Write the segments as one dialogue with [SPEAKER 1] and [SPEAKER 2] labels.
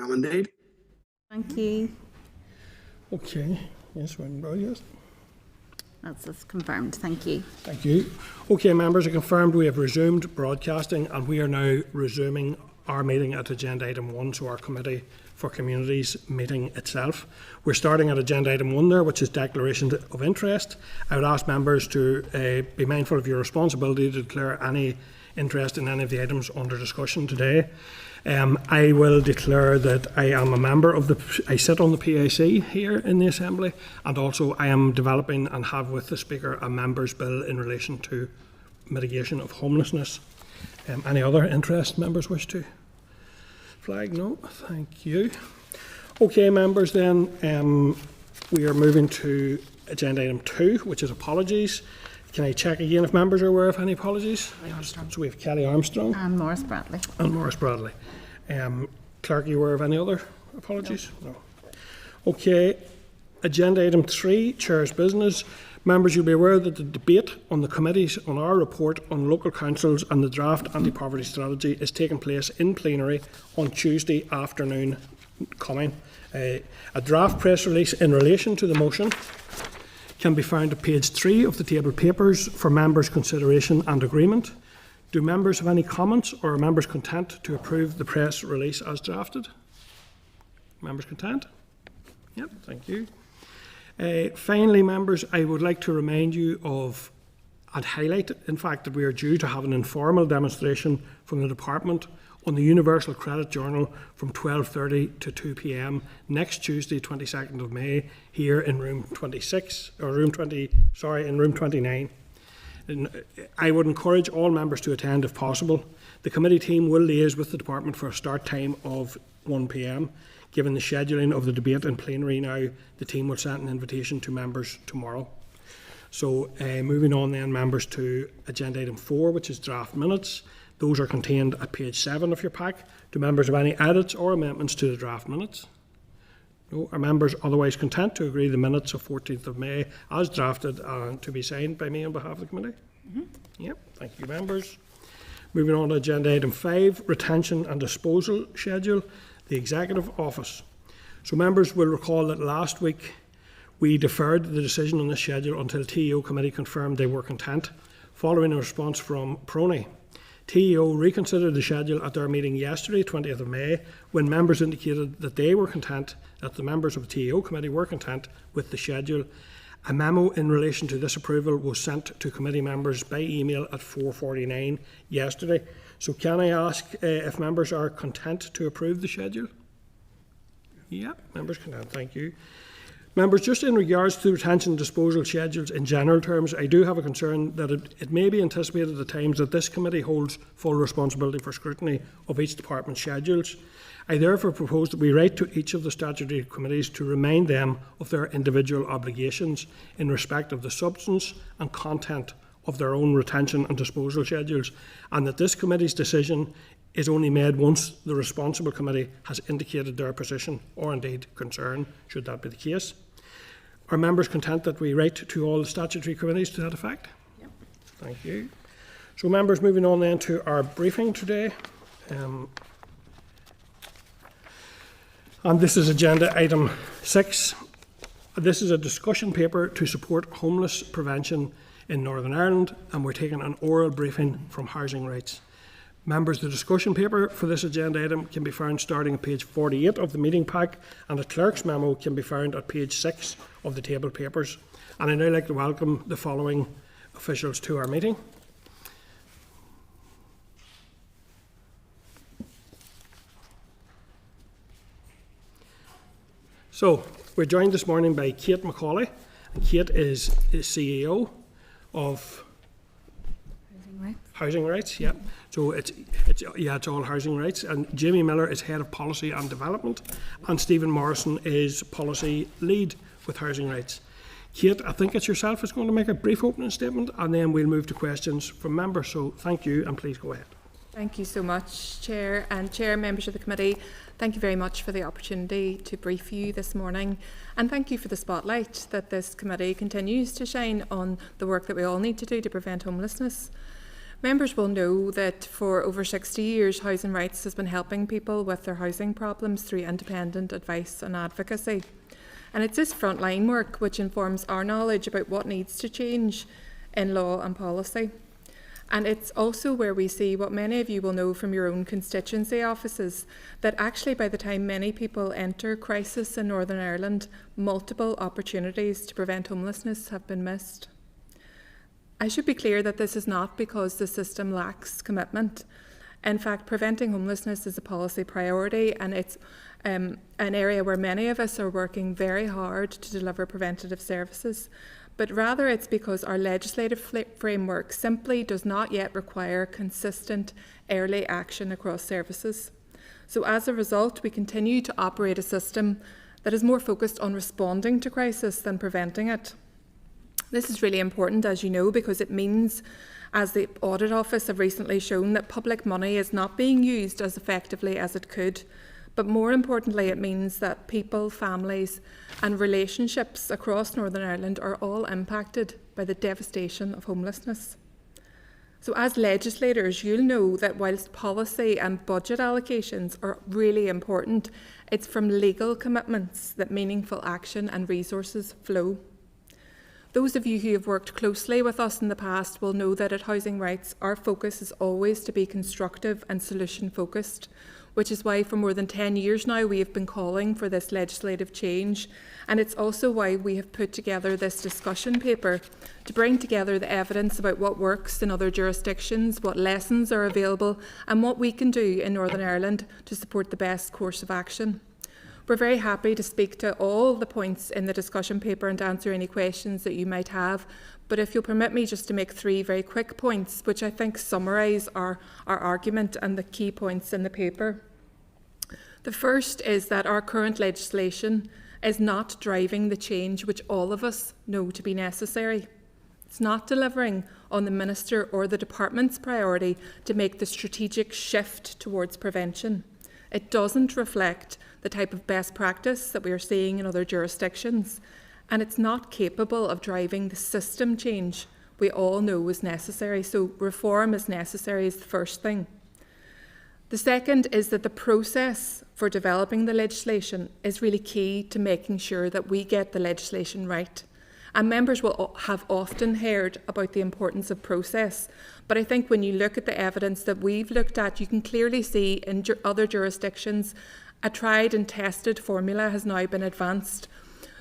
[SPEAKER 1] am indeed.
[SPEAKER 2] Thank you.
[SPEAKER 3] Okay. Yes, yes.
[SPEAKER 2] That's confirmed. Thank you.
[SPEAKER 3] Thank you. Okay, members, I confirmed we have resumed broadcasting and we are now resuming our meeting at agenda item 1, so our Committee for Communities meeting itself. We're starting at agenda item 1 there, which is declaration of interest. I would ask members to be mindful of your responsibility to declare any interest in any of the items under discussion today. I will declare that I am a member of I sit on the PAC here in the Assembly, and also I am developing and have with the Speaker a members' bill in relation to mitigation of homelessness. Any other interest members wish to flag? No, thank you. Okay, members, then we are moving to agenda item 2, which is apologies. Can I check again if members are aware of any apologies? So we have Kelly Armstrong.
[SPEAKER 2] And Morris Bradley.
[SPEAKER 3] And Morris Bradley. Clerk, are you aware of any other apologies? No. Okay. Agenda item 3, Chair's business. Members, you'll be aware that the debate on the committees on our report on local councils and the draft anti-poverty strategy is taking place in plenary on Tuesday afternoon coming. A draft press release in relation to the motion can be found at page 3 of the table papers for members' consideration and agreement. Do members have any comments, or are members content to approve the press release as drafted? Members content? Yep, thank you. Finally, members, I would like to remind you of and highlight, in fact, that we are due to have an informal demonstration from the Department on the Universal Credit Journal from 12:30 to 2 p.m. next Tuesday, 22nd of May, here in room 26, or room 20, sorry, in room 29. And I would encourage all members to attend if possible. The committee team will liaise with the department for a start time of 1 p.m. Given the scheduling of the debate in plenary now, the team will send an invitation to members tomorrow. So moving on then, members, to agenda item 4, which is draft minutes. Those are contained at page 7 of your pack. Do members have any edits or amendments to the draft minutes? No. Are members otherwise content to agree the minutes of 14th of May as drafted and to be signed by me on behalf of the committee? Yep, thank you, members. Moving on to agenda item 5, retention and disposal schedule, the Executive Office. So members will recall that last week we deferred the decision on this schedule until TEO committee confirmed they were content, following a response from PRONI. TEO reconsidered the schedule at their meeting yesterday, 20th of May, when members indicated that they were content, that the members of the TEO committee were content with the schedule. A memo in relation to this approval was sent to committee members by email at 4:49 yesterday. So can I ask if members are content to approve the schedule? Yeah, members content, thank you. Members, just in regards to retention and disposal schedules in general terms, I do have a concern that it may be anticipated at times that this committee holds full responsibility for scrutiny of each department's schedules. I therefore propose that we write to each of the statutory committees to remind them of their individual obligations in respect of the substance and content of their own retention and disposal schedules, and that this committee's decision is only made once the responsible committee has indicated their position or indeed concern, should that be the case. Are members content that we write to all the statutory committees to that effect?
[SPEAKER 2] Yep.
[SPEAKER 3] Thank you. So members, moving on then to our briefing today. And this is agenda item 6. This is a discussion paper to support homeless prevention in Northern Ireland, and we're taking an oral briefing from Housing Rights. Members, the discussion paper for this agenda item can be found starting at page 48 of the meeting pack, and a clerk's memo can be found at page 6 of the table papers. And I'd now like to welcome the following officials to our meeting. So, we're joined this morning by Kate McCauley. And Kate is CEO of Housing Rights, yeah. So it's all Housing Rights. And Jamie Miller is Head of Policy and Development, and Stephen Morrison is Policy Lead with Housing Rights. Kate, I think it's yourself that's going to make a brief opening statement, and then we'll move to questions from members. So thank you, and please go ahead.
[SPEAKER 4] Thank you so much, Chair, and Chair, members of the committee. Thank you very much for the opportunity to brief you this morning, and thank you for the spotlight that this committee continues to shine on the work that we all need to do to prevent homelessness. Members will know that for over 60 years, Housing Rights has been helping people with their housing problems through independent advice and advocacy. And it's this frontline work which informs our knowledge about what needs to change in law and policy. And it's also where we see what many of you will know from your own constituency offices, that actually by the time many people enter crisis in Northern Ireland, multiple opportunities to prevent homelessness have been missed. I should be clear that this is not because the system lacks commitment. In fact, preventing homelessness is a policy priority, and it's an area where many of us are working very hard to deliver preventative services. But rather it's because our legislative framework simply does not yet require consistent early action across services. So as a result, we continue to operate a system that is more focused on responding to crisis than preventing it. This is really important, as you know, because it means, as the Audit Office have recently shown, that public money is not being used as effectively as it could. But more importantly, it means that people, families and relationships across Northern Ireland are all impacted by the devastation of homelessness. So as legislators, you'll know that whilst policy and budget allocations are really important, it's from legal commitments that meaningful action and resources flow. Those of you who have worked closely with us in the past will know that at Housing Rights, our focus is always to be constructive and solution-focused, which is why for more than 10 years now we have been calling for this legislative change. And it's also why we have put together this discussion paper to bring together the evidence about what works in other jurisdictions, what lessons are available, and what we can do in Northern Ireland to support the best course of action. We're very happy to speak to all the points in the discussion paper and answer any questions that you might have. But if you'll permit me just to make 3 very quick points, which I think summarise our argument and the key points in the paper. The first is that our current legislation is not driving the change which all of us know to be necessary. It's not delivering on the Minister or the Department's priority to make the strategic shift towards prevention. It doesn't reflect the type of best practice that we are seeing in other jurisdictions, and it's not capable of driving the system change we all know is necessary. So reform is necessary is the first thing. The second is that the process for developing the legislation is really key to making sure that we get the legislation right. And members will have often heard about the importance of process. But I think when you look at the evidence that we've looked at, you can clearly see in other jurisdictions, a tried and tested formula has now been advanced.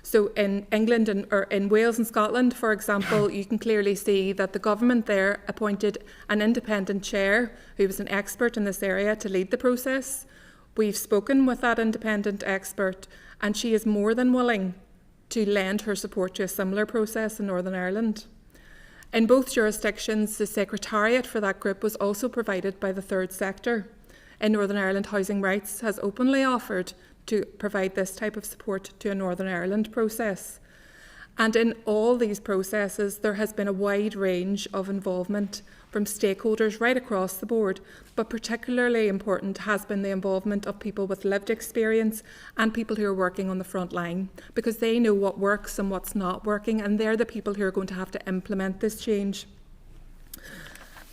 [SPEAKER 4] So in England or in Wales and Scotland, for example, you can clearly see that the government there appointed an independent chair who was an expert in this area to lead the process. We've spoken with that independent expert, and she is more than willing to lend her support to a similar process in Northern Ireland. In both jurisdictions, the secretariat for that group was also provided by the third sector. In Northern Ireland, Housing Rights has openly offered to provide this type of support to a Northern Ireland process. And in all these processes, there has been a wide range of involvement from stakeholders right across the board, but particularly important has been the involvement of people with lived experience and people who are working on the front line, because they know what works and what's not working, and they're the people who are going to have to implement this change.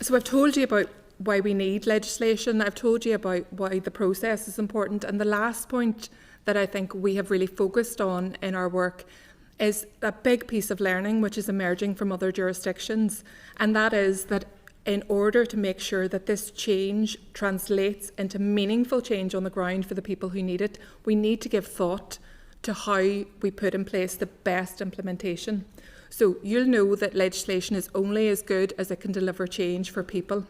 [SPEAKER 4] So I've told you about why we need legislation. I've told you about why the process is important. And the last point that I think we have really focused on in our work is a big piece of learning which is emerging from other jurisdictions. And that is that in order to make sure that this change translates into meaningful change on the ground for the people who need it, we need to give thought to how we put in place the best implementation. So you'll know that legislation is only as good as it can deliver change for people.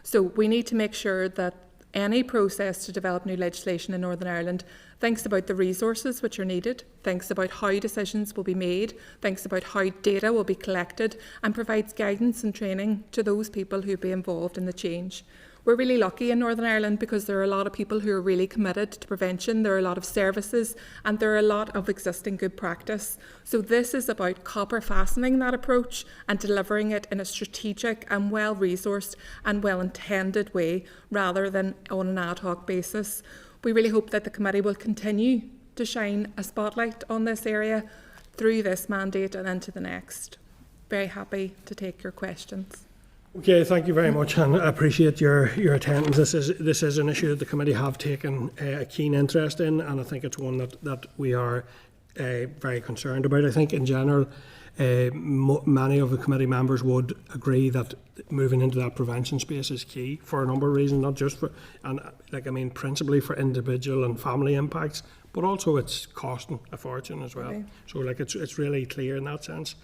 [SPEAKER 4] So we need to make sure that any process to develop new legislation in Northern Ireland thinks about the resources which are needed, thinks about how decisions will be made, thinks about how data will be collected, and provides guidance and training to those people who will be involved in the change. We're really lucky in Northern Ireland because there are a lot of people who are really committed to prevention, there are a lot of services, and there are a lot of existing good practice. So this is about copper fastening that approach and delivering it in a strategic and well-resourced and well-intended way rather than on an ad hoc basis. We really hope that the committee will continue to shine a spotlight on this area through this mandate and into the next. Very happy to take your questions.
[SPEAKER 3] Okay, thank you very much, and I appreciate your attendance. This is an issue that the committee have taken a keen interest in, and I think it's one that we are very concerned about. I think in general, many of the committee members would agree that moving into that prevention space is key for a number of reasons, not just for, principally for individual and family impacts, but also it's costing a fortune as well. Okay. So it's really clear in that sense.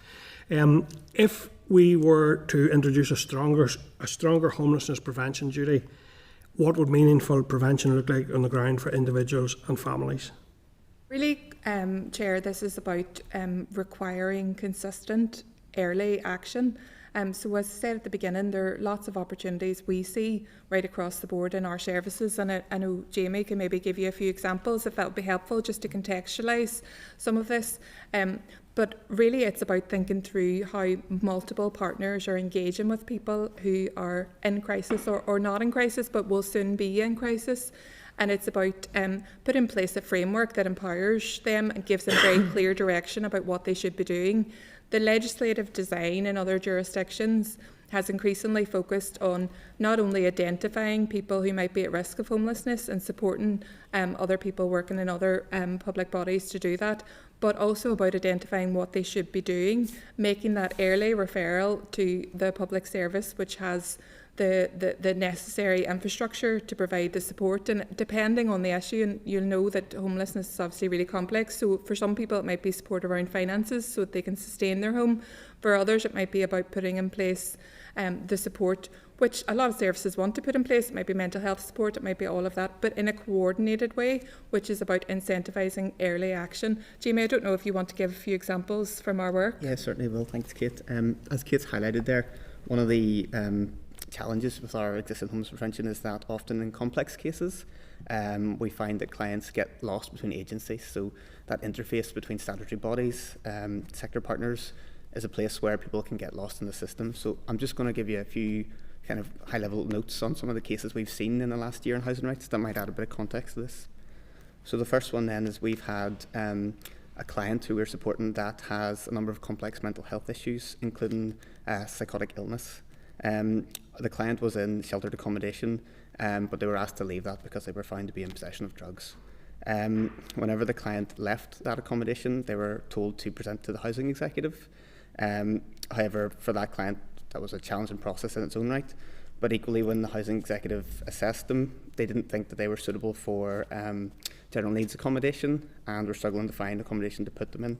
[SPEAKER 3] If we were to introduce a stronger homelessness prevention duty, what would meaningful prevention look like on the ground for individuals and families?
[SPEAKER 4] Really, Chair, this is about requiring consistent early action. So as I said at the beginning, there are lots of opportunities we see right across the board in our services, and I know Jamie can maybe give you a few examples if that would be helpful, just to contextualise some of this. But really it's about thinking through how multiple partners are engaging with people who are in crisis or not in crisis but will soon be in crisis. And it's about putting in place a framework that empowers them and gives them very clear direction about what they should be doing. The legislative design in other jurisdictions has increasingly focused on not only identifying people who might be at risk of homelessness and supporting other people working in other public bodies to do that, but also about identifying what they should be doing, making that early referral to the public service, which has the necessary infrastructure to provide the support. And depending on the issue, and you'll know that homelessness is obviously really complex, so for some people it might be support around finances so that they can sustain their home. For others it might be about putting in place the support which a lot of services want to put in place. It might be mental health support, it might be all of that, but in a coordinated way, which is about incentivising early action. Jamie, I don't know if you want to give a few examples from our work.
[SPEAKER 1] Yeah, certainly will. Thanks, Kate. As Kate's highlighted there, one of the challenges with our existing homeless prevention is that often in complex cases, we find that clients get lost between agencies. So that interface between statutory bodies, sector partners, is a place where people can get lost in the system. So I'm just going to give you a few kind of high-level notes on some of the cases we've seen in the last year in housing rights that might add a bit of context to this. So the first one then is we've had a client who we're supporting that has a number of complex mental health issues, including psychotic illness. The client was in sheltered accommodation, but they were asked to leave that because they were found to be in possession of drugs. Whenever the client left that accommodation, they were told to present to the housing executive. However, for that client, that was a challenging process in its own right. But equally, when the housing executive assessed them, they didn't think that they were suitable for general needs accommodation and were struggling to find accommodation to put them in.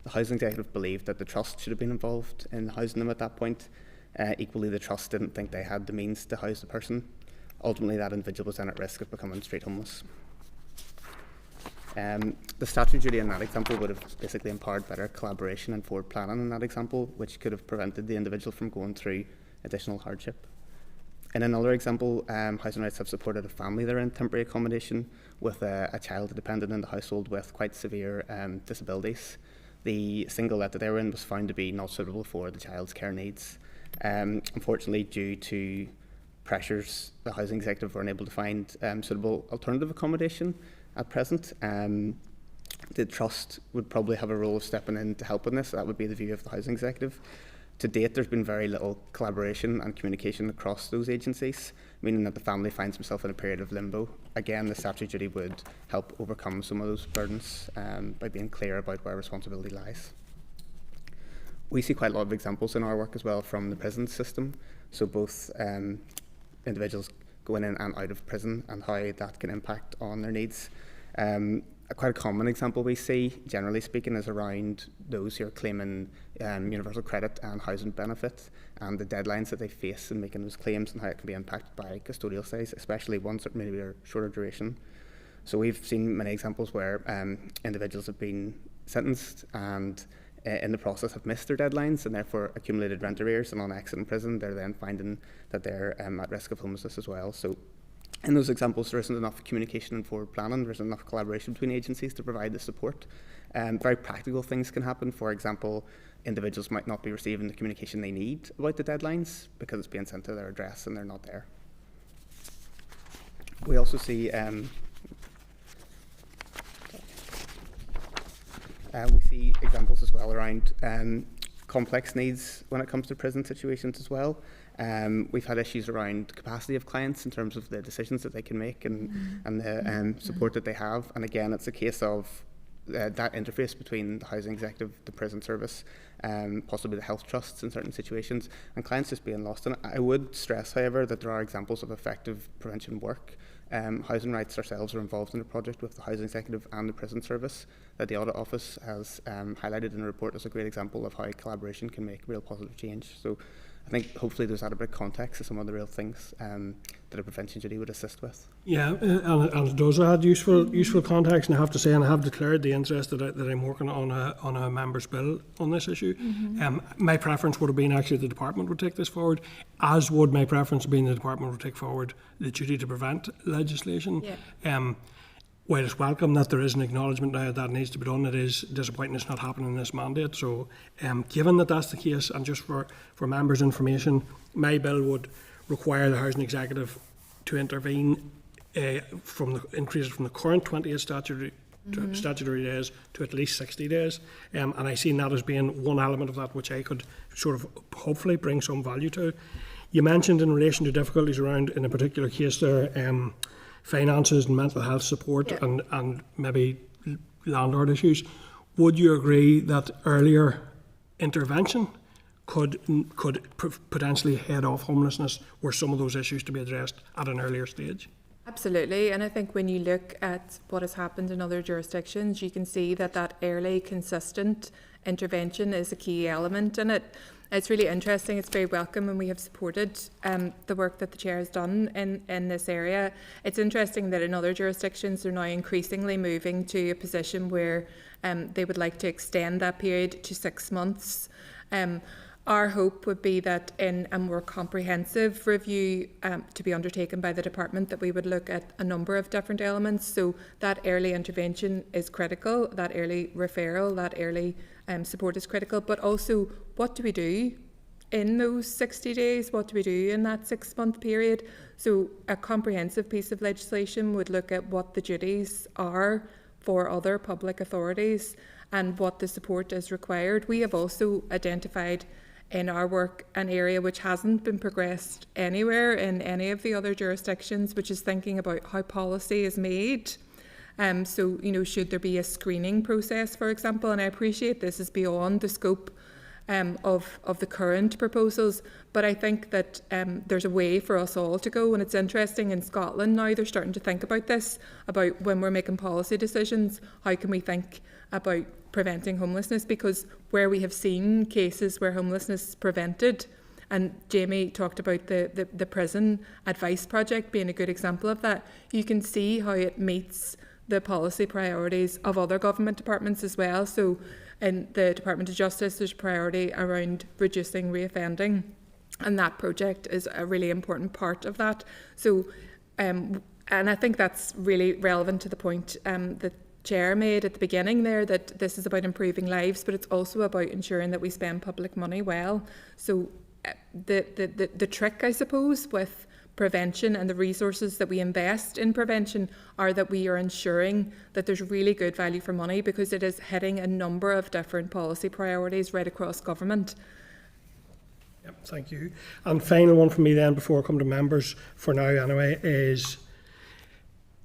[SPEAKER 1] The housing executive believed that the trust should have been involved in housing them at that point. Equally, the trust didn't think they had the means to house the person. Ultimately, that individual was then at risk of becoming street homeless. The statutory duty in that example would have basically empowered better collaboration and forward planning in that example, which could have prevented the individual from going through additional hardship. In another example, housing rights have supported a family that are in temporary accommodation with a child dependent in the household with quite severe disabilities. The single let that they were in was found to be not suitable for the child's care needs. Unfortunately, due to pressures, the housing executive weren't able to find suitable alternative accommodation at present. The trust would probably have a role of stepping in to help in this. That would be the view of the housing executive. To date, there's been very little collaboration and communication across those agencies, meaning that the family finds themselves in a period of limbo. Again, the statutory duty would help overcome some of those burdens by being clear about where responsibility lies. We see quite a lot of examples in our work as well from the prison system. So both individuals going in and out of prison and how that can impact on their needs. Quite a common example we see, generally speaking, is around those who are claiming universal credit and housing benefit and the deadlines that they face in making those claims and how it can be impacted by custodial stays, especially ones that maybe are shorter duration. So we've seen many examples where individuals have been sentenced and in the process have missed their deadlines and therefore accumulated rent arrears, and on exit in prison they're then finding that they're at risk of homelessness as well. So in those examples there isn't enough communication and forward planning, there isn't enough collaboration between agencies to provide the support. Very practical things can happen. For example, individuals might not be receiving the communication they need about the deadlines because it's being sent to their address and they're not there. We also see examples as well around complex needs when it comes to prison situations as well. We've had issues around capacity of clients in terms of the decisions that they can make and the support that they have. And again, it's a case of that interface between the housing executive, the prison service, possibly the health trusts in certain situations, and clients just being lost in it. I would stress, however, that there are examples of effective prevention work. Housing Rights ourselves are involved in a project with the housing executive and the prison service that the audit office has highlighted in a report as a great example of how collaboration can make real positive change. So I think hopefully there's added a bit of context to some of the real things that a prevention duty would assist with.
[SPEAKER 3] Yeah, and it does add useful context, and I have to say, and I have declared the interest that I'm working on a member's bill on this issue. My preference would have been actually the department would take this forward, as would my preference being the department would take forward the duty to prevent legislation. Yeah. While it's welcome that there is an acknowledgement now that needs to be done, it is disappointing it's not happening in this mandate. So given that that's the case, and just for members' information, my bill would require the housing executive to intervene increase it from the current 28 statutory days to at least 60 days. And I see that as being one element of that which I could sort of hopefully bring some value to. You mentioned in relation to difficulties around, in a particular case there, finances and mental health support, and maybe landlord issues. Would you agree that earlier intervention could potentially head off homelessness, were some of those issues to be addressed at an earlier stage?
[SPEAKER 4] Absolutely, and I think when you look at what has happened in other jurisdictions, you can see that early, consistent intervention is a key element in it. It's really interesting, it's very welcome, and we have supported the work that the Chair has done in this area. It's interesting that in other jurisdictions they're now increasingly moving to a position where they would like to extend that period to 6 months. Our hope would be that in a more comprehensive review to be undertaken by the department, that we would look at a number of different elements. So that early intervention is critical, that early referral, that early support is critical, but also what do we do in those 60 days? What do we do in that 6 month period? So a comprehensive piece of legislation would look at what the duties are for other public authorities and what the support is required. We have also identified in our work an area which hasn't been progressed anywhere in any of the other jurisdictions, which is thinking about how policy is made. So, should there be a screening process, for example? And I appreciate this is beyond the scope of the current proposals, but I think that there's a way for us all to go. And it's interesting, in Scotland now they're starting to think about this, about when we're making policy decisions, how can we think about preventing homelessness? Because where we have seen cases where homelessness is prevented, and Jamie talked about the prison advice project being a good example of that, you can see how it meets the policy priorities of other government departments as well. So in the Department of Justice, there's a priority around reducing reoffending, and that project is a really important part of that. So, and I think that's really relevant to the point that Chair made at the beginning there, that this is about improving lives, but it's also about ensuring that we spend public money well. So the trick, I suppose, with prevention and the resources that we invest in prevention are that we are ensuring that there's really good value for money, because it is hitting a number of different policy priorities right across government.
[SPEAKER 3] Yep, thank you. And final one for me then, before I come to members for now anyway, is,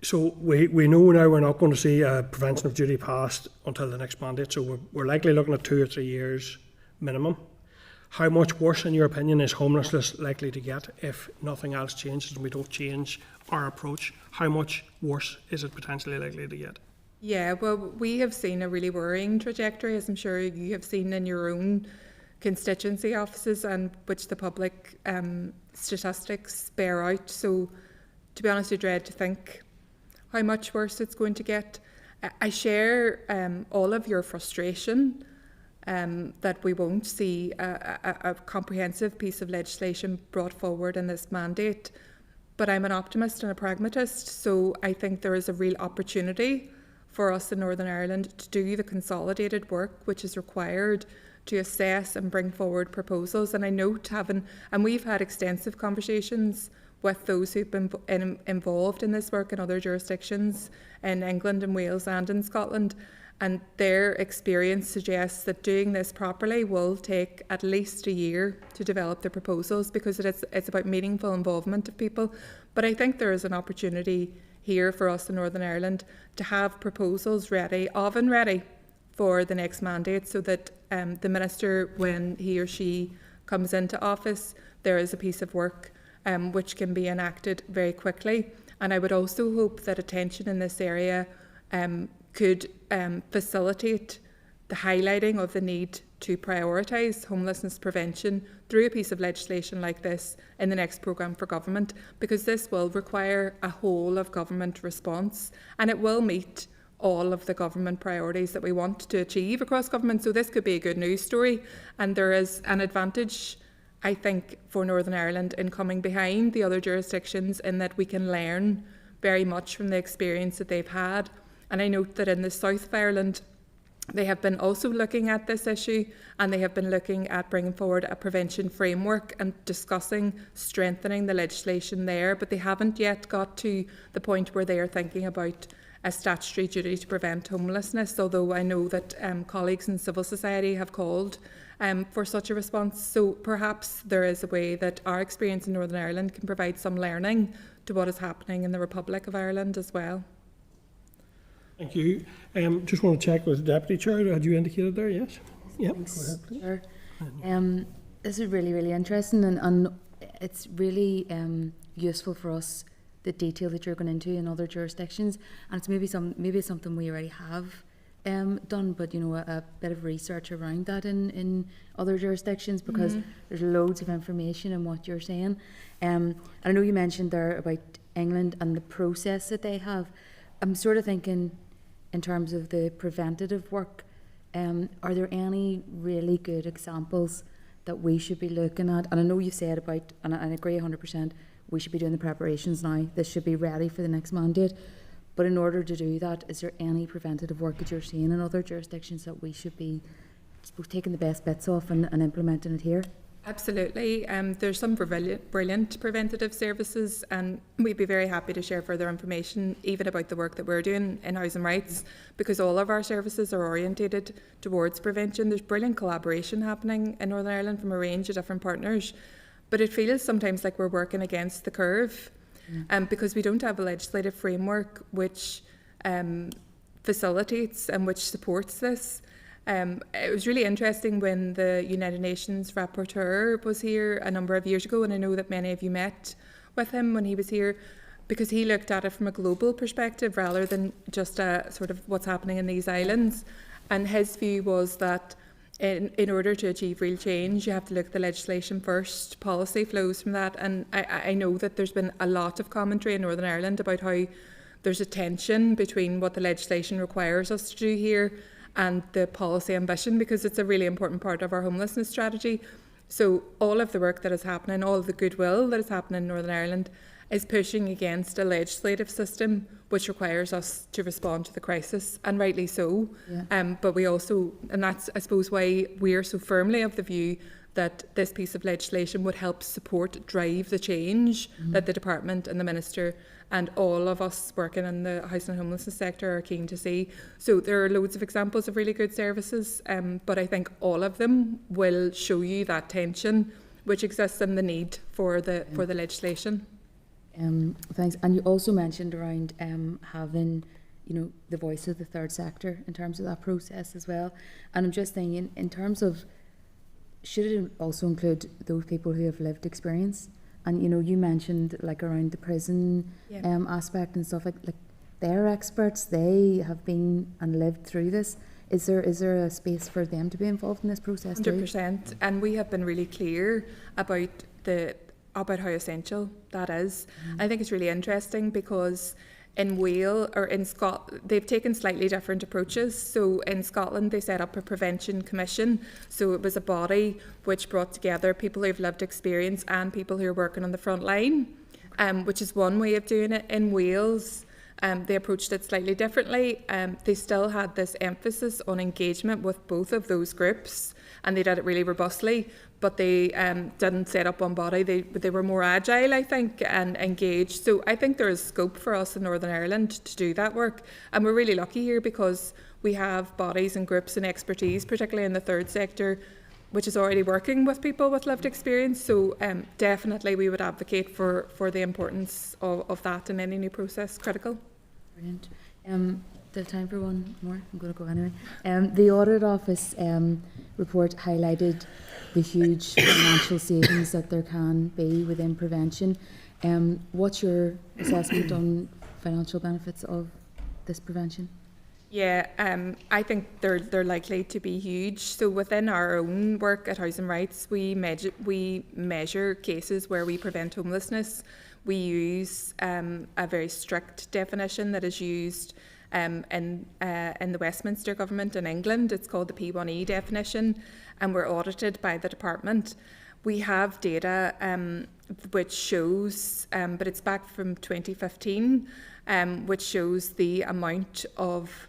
[SPEAKER 3] so we know now we're not going to see a prevention of duty passed until the next mandate, so we're likely looking at 2 or 3 years minimum. How much worse, in your opinion, is homelessness likely to get if nothing else changes and we don't change our approach? How much worse is it potentially likely to get?
[SPEAKER 4] Yeah, well, we have seen a really worrying trajectory, as I'm sure you have seen in your own constituency offices, and which the public statistics bear out. So, to be honest, I dread to think how much worse it's going to get. I share all of your frustration that we won't see a comprehensive piece of legislation brought forward in this mandate. But I'm an optimist and a pragmatist, so I think there is a real opportunity for us in Northern Ireland to do the consolidated work which is required to assess and bring forward proposals. And I note and we've had extensive conversations with those who've been involved in this work in other jurisdictions in England and Wales and in Scotland. And their experience suggests that doing this properly will take at least a year to develop the proposals, because it's about meaningful involvement of people. But I think there is an opportunity here for us in Northern Ireland to have proposals ready, oven ready, for the next mandate, so that the Minister, when he or she comes into office, there is a piece of work which can be enacted very quickly. And I would also hope that attention in this area could facilitate the highlighting of the need to prioritise homelessness prevention through a piece of legislation like this in the next programme for government, because this will require a whole of government response, and it will meet all of the government priorities that we want to achieve across government. So this could be a good news story, and there is an advantage, I think, for Northern Ireland in coming behind the other jurisdictions, in that we can learn very much from the experience that they've had. And I note that in the south of Ireland, they have been also looking at this issue, and they have been looking at bringing forward a prevention framework and discussing strengthening the legislation there, but they haven't yet got to the point where they are thinking about a statutory duty to prevent homelessness, although I know that colleagues in civil society have called for such a response. So perhaps there is a way that our experience in Northern Ireland can provide some learning to what is happening in the Republic of Ireland as well.
[SPEAKER 3] Thank you. Just want to check with the Deputy Chair. Had you indicated there? Yes. Yep.
[SPEAKER 5] Thanks,
[SPEAKER 3] Go ahead, please.
[SPEAKER 5] Chair. This is really, really interesting, and it's really useful for us, the detail that you're going into in other jurisdictions, and it's maybe something we already have done, but you know, a bit of research around that in other jurisdictions, because there's loads of information in what you're saying. And I know you mentioned there about England and the process that they have. I'm sort of thinking in terms of the preventative work. Are there any really good examples that we should be looking at? And I know you said about, and I agree 100%, we should be doing the preparations now. This should be ready for the next mandate. But in order to do that, is there any preventative work that you're seeing in other jurisdictions that we should be, I suppose, taking the best bits off and implementing it here?
[SPEAKER 4] Absolutely. There's some brilliant preventative services, and we'd be very happy to share further information even about the work that we're doing in housing rights, because all of our services are orientated towards prevention. There's brilliant collaboration happening in Northern Ireland from a range of different partners, but it feels sometimes like we're working against the curve, because we don't have a legislative framework which facilitates and which supports this. It was really interesting when the United Nations rapporteur was here a number of years ago, and I know that many of you met with him when he was here, because he looked at it from a global perspective rather than just a sort of what's happening in these islands. And his view was that in order to achieve real change, you have to look at the legislation first. Policy flows from that. And I know that there's been a lot of commentary in Northern Ireland about how there's a tension between what the legislation requires us to do here and the policy ambition, because it's a really important part of our homelessness strategy. So all of the work that is happening, all of the goodwill that is happening in Northern Ireland is pushing against a legislative system which requires us to respond to the crisis, and rightly so. Yeah. But we also, and that's I suppose why we're so firmly of the view that this piece of legislation would help support, drive the change that the Department and the Minister and all of us working in the housing and homelessness sector are keen to see. So there are loads of examples of really good services, but I think all of them will show you that tension which exists and the need for the legislation.
[SPEAKER 5] Thanks. And you also mentioned around having, the voice of the third sector in terms of that process as well. And I'm just thinking, in terms of, should it also include those people who have lived experience? And you mentioned like around the prison aspect and stuff, like they're experts. They have been and lived through this. Is there a space for them to be involved in this process
[SPEAKER 4] 100%. And we have been really clear about how essential that is. I think it's really interesting because in Wales or in Scotland, they've taken slightly different approaches. So in Scotland, they set up a prevention commission. So it was a body which brought together people who've lived experience and people who are working on the front line, which is one way of doing it. In Wales, they approached it slightly differently. They still had this emphasis on engagement with both of those groups, and they did it really robustly, but they didn't set up one body. They were more agile, I think, and engaged. So I think there is scope for us in Northern Ireland to do that work. And we're really lucky here because we have bodies and groups and expertise, particularly in the third sector, which is already working with people with lived experience. So definitely we would advocate for the importance of that in any new process. Critical.
[SPEAKER 5] Brilliant. There's time for one more. I'm going to go anyway. The Audit Office report highlighted the huge financial savings that there can be within prevention. What's your assessment on financial benefits of this prevention?
[SPEAKER 4] Yeah, I think they're likely to be huge. So within our own work at Housing Rights, we measure cases where we prevent homelessness. We use a very strict definition that is used in the Westminster government in England. It's called the P1E definition, and we're audited by the department. We have data which shows, but it's back from 2015, which shows the amount of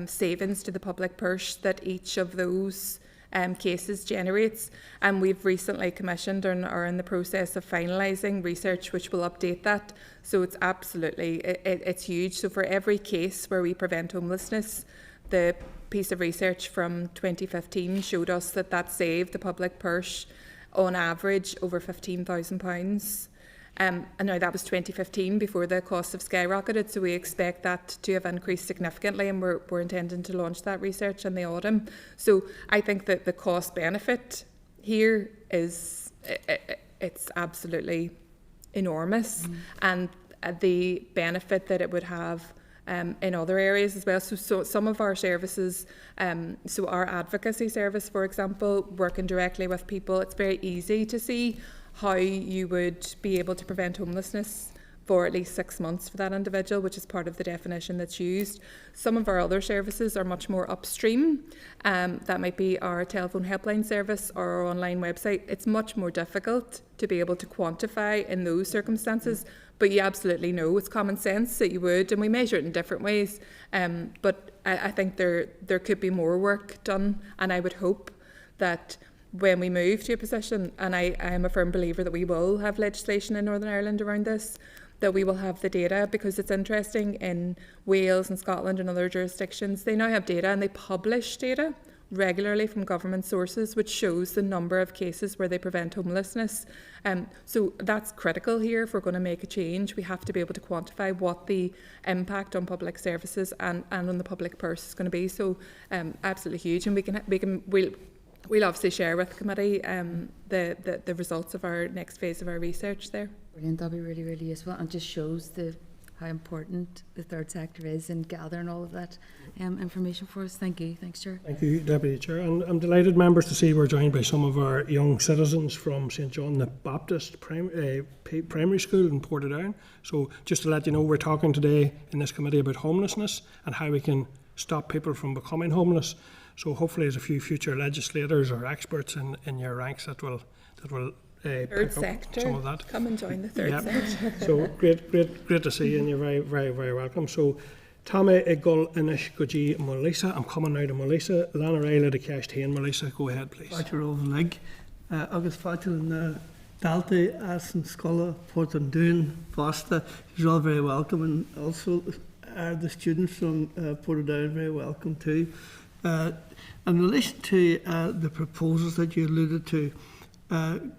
[SPEAKER 4] savings to the public purse that each of those cases generates. And we've recently commissioned and are in the process of finalising research which will update that. So it's absolutely, it's huge. So for every case where we prevent homelessness, the piece of research from 2015 showed us that saved the public purse on average over £15,000. And now that was 2015 before the costs have skyrocketed, so we expect that to have increased significantly, and we're intending to launch that research in the autumn. So I think that the cost benefit here is it's absolutely enormous, and the benefit that it would have in other areas as well. So some of our services, so our advocacy service, for example, working directly with people, it's very easy to see how you would be able to prevent homelessness for at least 6 months for that individual, which is part of the definition that's used. Some of our other services are much more upstream. That might be our telephone helpline service or our online website. It's much more difficult to be able to quantify in those circumstances, but you absolutely know, it's common sense that you would, and we measure it in different ways. But I think there could be more work done, and I would hope that when we move to a position, and I am a firm believer that we will have legislation in Northern Ireland around this, that we will have the data, because it's interesting in Wales and Scotland and other jurisdictions, they now have data and they publish data regularly from government sources which shows the number of cases where they prevent homelessness. So that's critical here. If we're going to make a change, we have to be able to quantify what the impact on public services and on the public purse is going to be. So absolutely huge, and we'll obviously share with the committee the results of our next phase of our research there.
[SPEAKER 5] Brilliant, that'll be really, really useful, and just shows how important the third sector is in gathering all of that information for us. Thank you. Thanks, Chair.
[SPEAKER 3] Thank you, Deputy Chair. And I'm delighted, members, to see we're joined by some of our young citizens from St John the Baptist Primary School in Portadown. So just to let you know, we're talking today in this committee about homelessness and how we can stop people from becoming homeless. So hopefully there's a few future legislators or experts in your ranks that will
[SPEAKER 4] third sector.
[SPEAKER 3] Some of that.
[SPEAKER 4] Come and join the third sector.
[SPEAKER 3] So great to see you, and you're very, very, very welcome. So Tama Igul Inish Goji Melissa. I'm coming now to Melissa. Lana Raila de Cashtain. Melissa, go ahead, please.
[SPEAKER 6] Fáilte Rómhanig. Agus fáilte na Dalta as an Scola Porton Doon Fosta. You're all very welcome, and also the students from Portadown very welcome too. In relation to the proposals that you alluded to,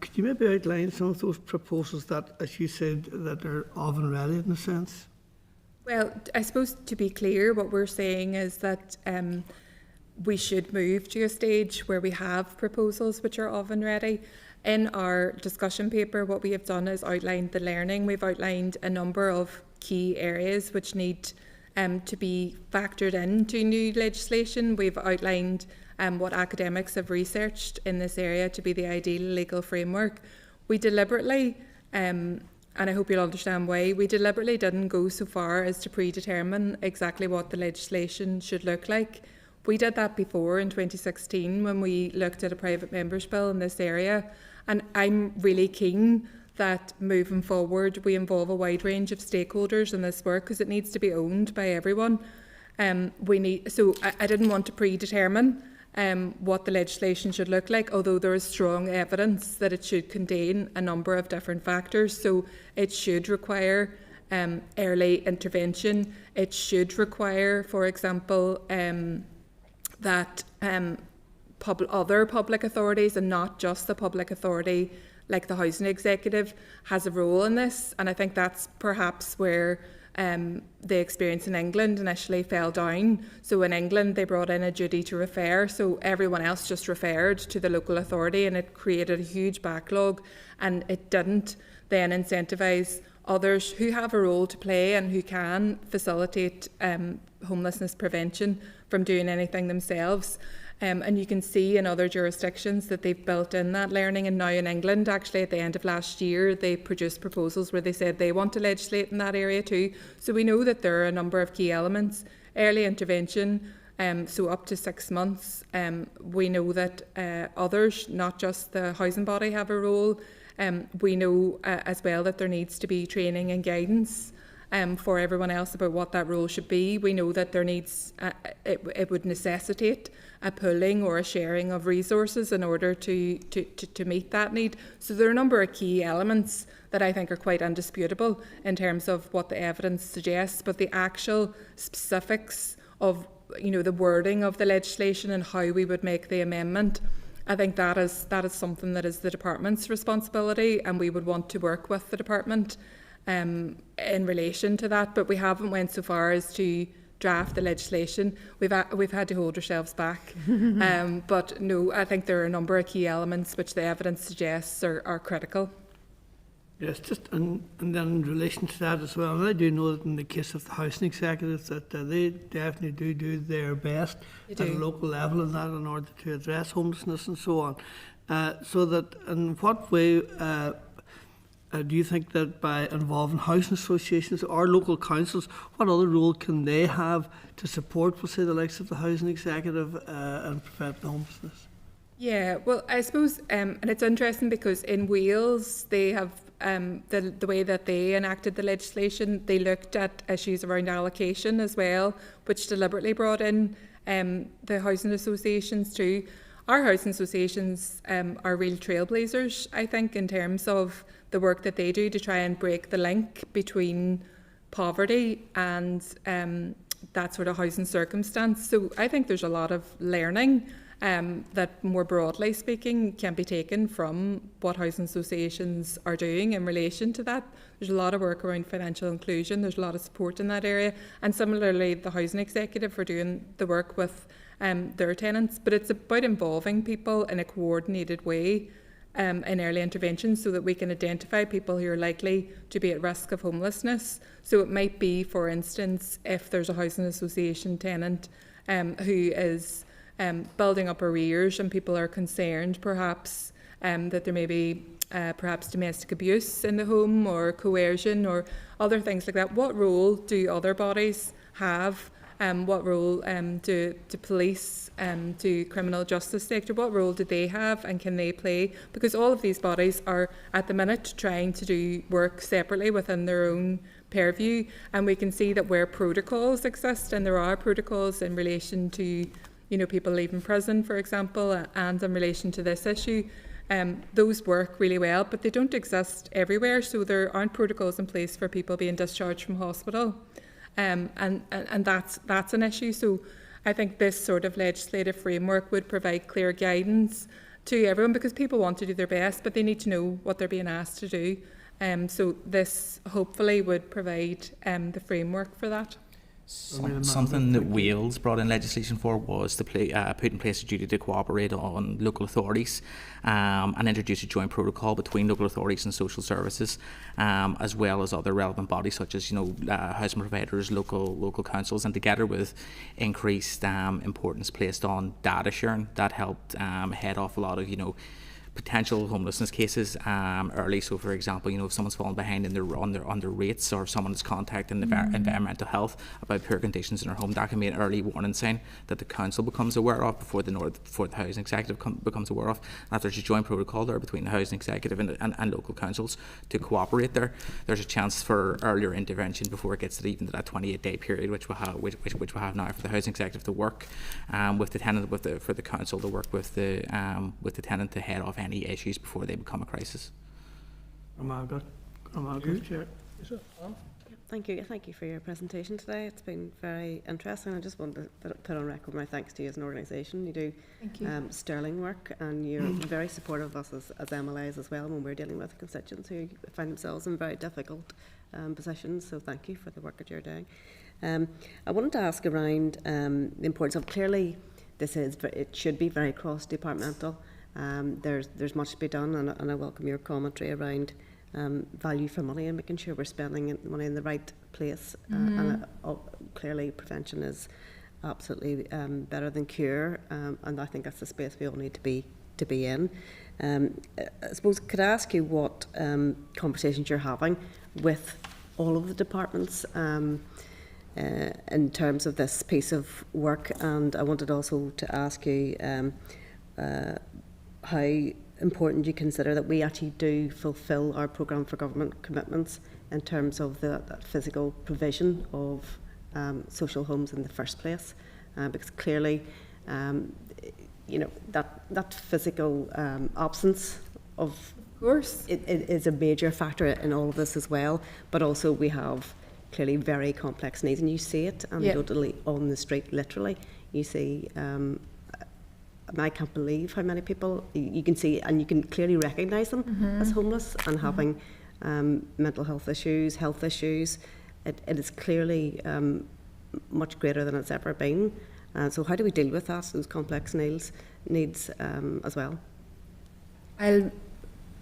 [SPEAKER 6] could you maybe outline some of those proposals that, as you said, that are oven ready in a sense?
[SPEAKER 4] Well, I suppose to be clear, what we're saying is that we should move to a stage where we have proposals which are oven ready. In our discussion paper, what we have done is outlined the learning. We've outlined a number of key areas which need to be factored into new legislation. We've outlined what academics have researched in this area to be the ideal legal framework. We deliberately, and I hope you'll understand why, we deliberately didn't go so far as to predetermine exactly what the legislation should look like. We did that before in 2016 when we looked at a private members bill in this area, and I'm really keen that moving forward we involve a wide range of stakeholders in this work, because it needs to be owned by everyone. So I didn't want to predetermine what the legislation should look like, although there is strong evidence that it should contain a number of different factors. So it should require early intervention. It should require, for example, that other public authorities, and not just the public authority like the housing executive, has a role in this. And I think that's perhaps where the experience in England initially fell down. So in England they brought in a duty to refer, so everyone else just referred to the local authority, and it created a huge backlog, and it didn't then incentivise others who have a role to play and who can facilitate homelessness prevention from doing anything themselves. And you can see in other jurisdictions that they've built in that learning. And now in England, actually, at the end of last year, they produced proposals where they said they want to legislate in that area too. So we know that there are a number of key elements. Early intervention, so up to 6 months. We know that others, not just the housing body, have a role. We know as well that there needs to be training and guidance for everyone else about what that role should be. We know that there needs, it would necessitate a pooling or a sharing of resources in order to meet that need. So there are a number of key elements that I think are quite indisputable in terms of what the evidence suggests, but the actual specifics of the wording of the legislation and how we would make the amendment, I think that is something that is the department's responsibility, and we would want to work with the department in relation to that. But we haven't went so far as to draft the legislation. We've had to hold ourselves back. But no, I think there are a number of key elements which the evidence suggests are critical.
[SPEAKER 6] Yes, and then in relation to that as well, and I do know that in the case of the housing executives that they definitely do their best at a local level in that in order to address homelessness and so on. So that in what way do you think that by involving housing associations or local councils, what other role can they have to support, we'll say, the likes of the housing executive and prevent the homelessness?
[SPEAKER 4] Yeah, well, I suppose, and it's interesting because in Wales they have the way that they enacted the legislation, they looked at issues around allocation as well, which deliberately brought in the housing associations too. Our housing associations are real trailblazers, I think, in terms of the work that they do to try and break the link between poverty and that sort of housing circumstance. So I think there's a lot of learning that, more broadly speaking, can be taken from what housing associations are doing in relation to that. There's a lot of work around financial inclusion, there's a lot of support in that area, and similarly the housing executive are doing the work with their tenants, but it's about involving people in a coordinated way in early intervention so that we can identify people who are likely to be at risk of homelessness. So it might be, for instance, if there's a housing association tenant who is building up arrears and people are concerned perhaps that there may be perhaps domestic abuse in the home or coercion or other things like that. What role do other bodies have? What role do police, do criminal justice sector, what role do they have and can they play? Because all of these bodies are at the minute trying to do work separately within their own purview, and we can see that where protocols exist, and there are protocols in relation to people leaving prison, for example, and in relation to this issue, those work really well, but they don't exist everywhere, so there aren't protocols in place for people being discharged from hospital. And that's an issue. So I think this sort of legislative framework would provide clear guidance to everyone, because people want to do their best, but they need to know what they're being asked to do. So this hopefully would provide the framework for that.
[SPEAKER 7] Something that Wales brought in legislation for was to put in place a duty to cooperate on local authorities and introduce a joint protocol between local authorities and social services, as well as other relevant bodies such as housing providers, local councils, and together with increased importance placed on data sharing, that helped head off a lot of potential homelessness cases early. So, for example, if someone's fallen behind on their rates, or if someone is contacting environmental health about poor conditions in their home, that can be an early warning sign that the council becomes aware of before the housing executive becomes aware of. And if there's a joint protocol there between the housing executive and local councils to cooperate there's a chance for earlier intervention before it gets to even that 28-day period, which we have now for the housing executive to work with the tenant, for the council to work with the tenant to head off any issues before they become a crisis.
[SPEAKER 8] Thank you. Thank you for your presentation today. It's been very interesting. I just want to put on record my thanks to you as an organisation. You do sterling work, and you're very supportive of us as MLAs as well when we're dealing with constituents who find themselves in very difficult positions. So thank you for the work that you're doing. I wanted to ask around the importance of, clearly it should be very cross-departmental. There's much to be done, and I welcome your commentary around value for money and making sure we're spending money in the right place. And clearly prevention is absolutely better than cure, and I think that's the space we all need to be in. I suppose, could I ask you what conversations you're having with all of the departments in terms of this piece of work? And I wanted also to ask you how important you consider that we actually do fulfil our programme for government commitments in terms of that physical provision of social homes in the first place, because clearly that physical absence of course it is a major factor in all of this as well. But also we have clearly very complex needs, and you see it anecdotally on the street. Literally you see I can't believe how many people you can see, and you can clearly recognise them as homeless and having mental health issues. It is clearly much greater than it's ever been. So how do we deal with that, those complex needs as well?
[SPEAKER 4] I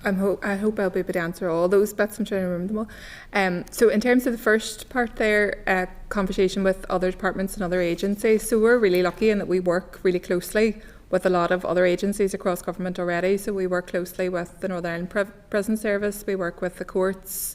[SPEAKER 4] hope I'll be able to answer all those bits. I'm trying to remember them all. So in terms of the first part there, conversation with other departments and other agencies, so we're really lucky in that we work really closely with a lot of other agencies across government already. So we work closely with the Northern Ireland Prison Service, we work with the courts,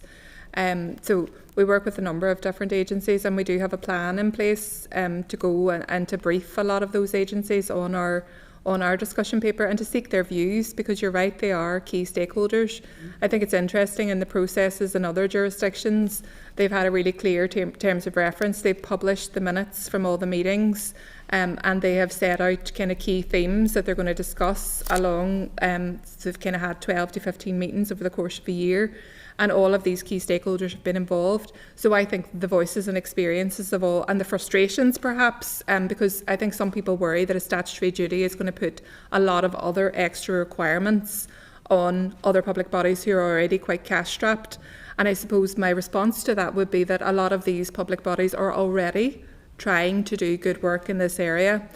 [SPEAKER 4] so we work with a number of different agencies, and we do have a plan in place to go and to brief a lot of those agencies on our discussion paper and to seek their views, because you're right, they are key stakeholders. I think it's interesting in the processes in other jurisdictions, they've had a really clear terms of reference. They've published the minutes from all the meetings, and they have set out kind of key themes that they're going to discuss along. So they've kind of had 12 to 15 meetings over the course of a year, and all of these key stakeholders have been involved. So I think the voices and experiences of all, and the frustrations perhaps, because I think some people worry that a statutory duty is going to put a lot of other extra requirements on other public bodies who are already quite cash strapped. And I suppose my response to that would be that a lot of these public bodies are already trying to do good work in this area.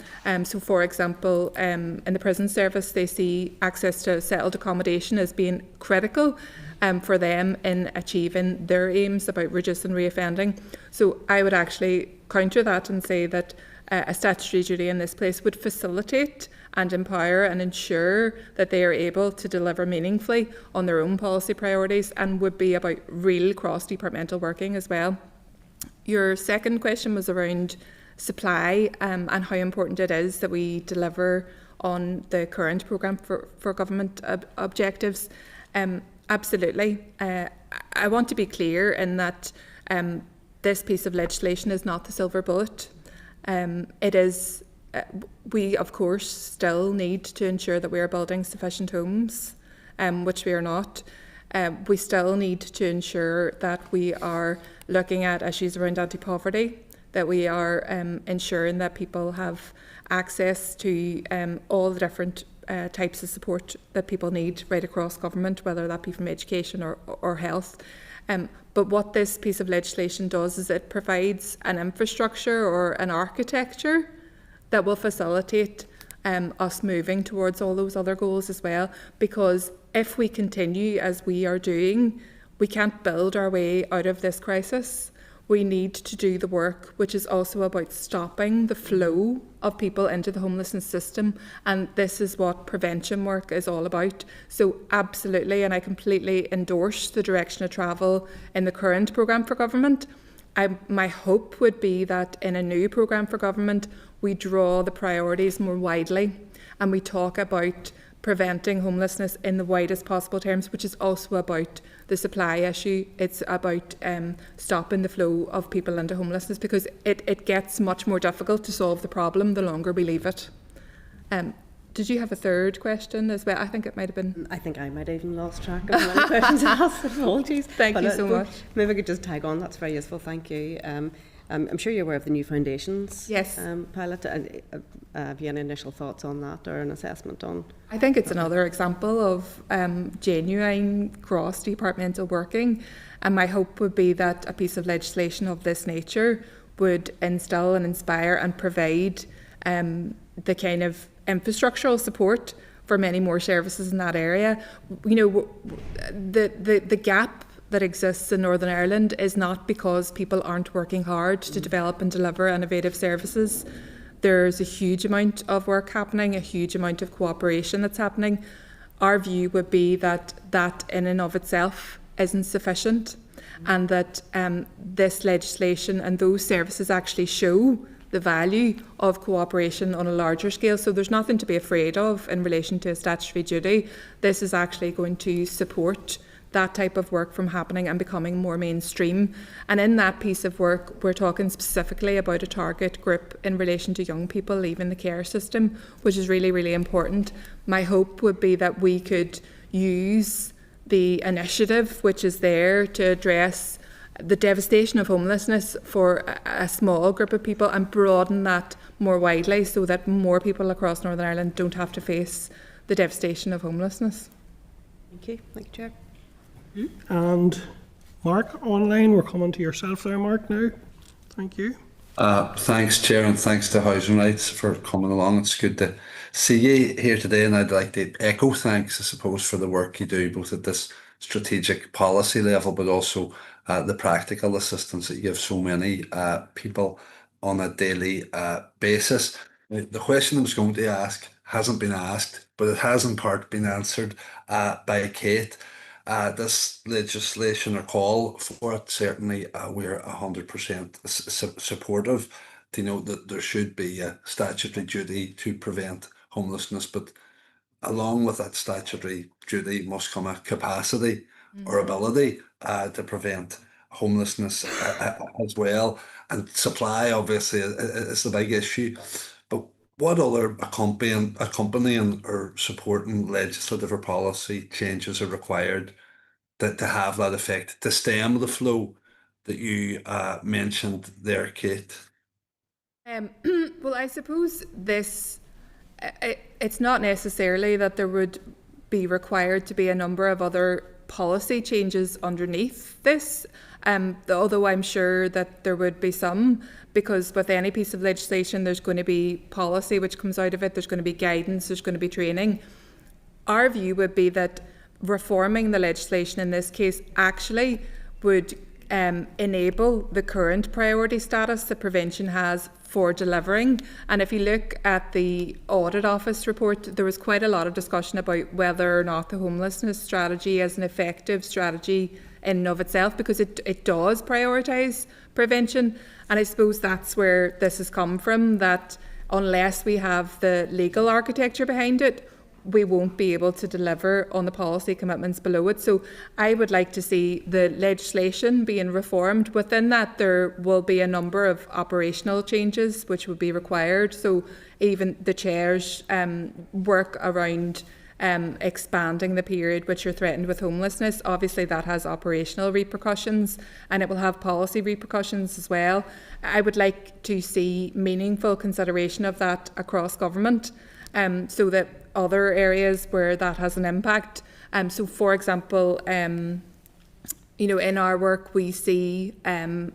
[SPEAKER 4] So for example, in the prison service, they see access to settled accommodation as being critical for them in achieving their aims about reducing reoffending. So I would actually counter that and say that a statutory duty in this place would facilitate and empower and ensure that they are able to deliver meaningfully on their own policy priorities, and would be about real cross-departmental working as well. Your second question was around supply and how important it is that we deliver on the current programme for government objectives. Absolutely. I want to be clear in that this piece of legislation is not the silver bullet. It is, we of course still need to ensure that we are building sufficient homes, which we are not. We still need to ensure that we are looking at issues around anti-poverty, that we are ensuring that people have access to all the different types of support that people need right across government, whether that be from education or health. But what this piece of legislation does is it provides an infrastructure or an architecture that will facilitate us moving towards all those other goals as well. Because if we continue as we are doing, we can't build our way out of this crisis. We need to do the work which is also about stopping the flow of people into the homelessness system, and this is what prevention work is all about. So absolutely, and I completely endorse the direction of travel in the current programme for government. My hope would be that in a new programme for government we draw the priorities more widely and we talk about preventing homelessness in the widest possible terms, which is also about the supply issue. It's about stopping the flow of people into homelessness, because it gets much more difficult to solve the problem the longer we leave it. did you have a third question as well? I think it might have been.
[SPEAKER 8] I think I might have even lost track of the questions asked. Apologies.
[SPEAKER 4] Thank you so much.
[SPEAKER 8] Maybe I could just tag on. That's very useful. Thank you. I'm sure you're aware of the new foundations pilot. Have you any initial thoughts on that or an assessment on?
[SPEAKER 4] I think it's another example of genuine cross-departmental working, and my hope would be that a piece of legislation of this nature would instill and inspire and provide the kind of infrastructural support for many more services in that area. You know, the gap that exists in Northern Ireland is not because people aren't working hard to develop and deliver innovative services. There's a huge amount of work happening, a huge amount of cooperation that's happening. Our view would be that that in and of itself isn't sufficient, and that this legislation and those services actually show the value of cooperation on a larger scale. So there's nothing to be afraid of in relation to a statutory duty. This is actually going to support that type of work from happening and becoming more mainstream. And in that piece of work, we're talking specifically about a target group in relation to young people leaving the care system, which is really, really important. My hope would be that we could use the initiative which is there to address the devastation of homelessness for a small group of people and broaden that more widely so that more people across Northern Ireland don't have to face the devastation of homelessness.
[SPEAKER 8] Thank you. Thank you, Chair.
[SPEAKER 3] And Mark, online, we're coming to yourself there, Mark, now. Thank you.
[SPEAKER 9] Thanks, Chair, and thanks to Housing Rights for coming along. It's good to see you here today, and I'd like to echo thanks, I suppose, for the work you do, both at this strategic policy level, but also the practical assistance that you give so many people on a daily basis. The question I was going to ask hasn't been asked, but it has in part been answered by Kate. This legislation or call for it, certainly we're 100% supportive. To know that there should be a statutory duty to prevent homelessness, but along with that statutory duty must come a capacity or ability to prevent homelessness as well. And supply obviously is the big issue. But what other accompanying or supporting legislative or policy changes are required to have that effect, to stem the flow that you mentioned there, Kate?
[SPEAKER 4] Well, I suppose it's not necessarily that there would be required to be a number of other policy changes underneath this, although I'm sure that there would be some, because with any piece of legislation there's going to be policy which comes out of it, there's going to be guidance, there's going to be training. Our view would be that reforming the legislation in this case actually would enable the current priority status that prevention has for delivering. And if you look at the Audit Office report, there was quite a lot of discussion about whether or not the homelessness strategy is an effective strategy in and of itself, because it does prioritise prevention. And I suppose that's where this has come from, that unless we have the legal architecture behind it, we won't be able to deliver on the policy commitments below it. So I would like to see the legislation being reformed. Within that, there will be a number of operational changes which would be required. So even the Chair's work around expanding the period which you're threatened with homelessness, obviously that has operational repercussions and it will have policy repercussions as well. I would like to see meaningful consideration of that across government, so that other areas where that has an impact. So for example, you know, in our work we see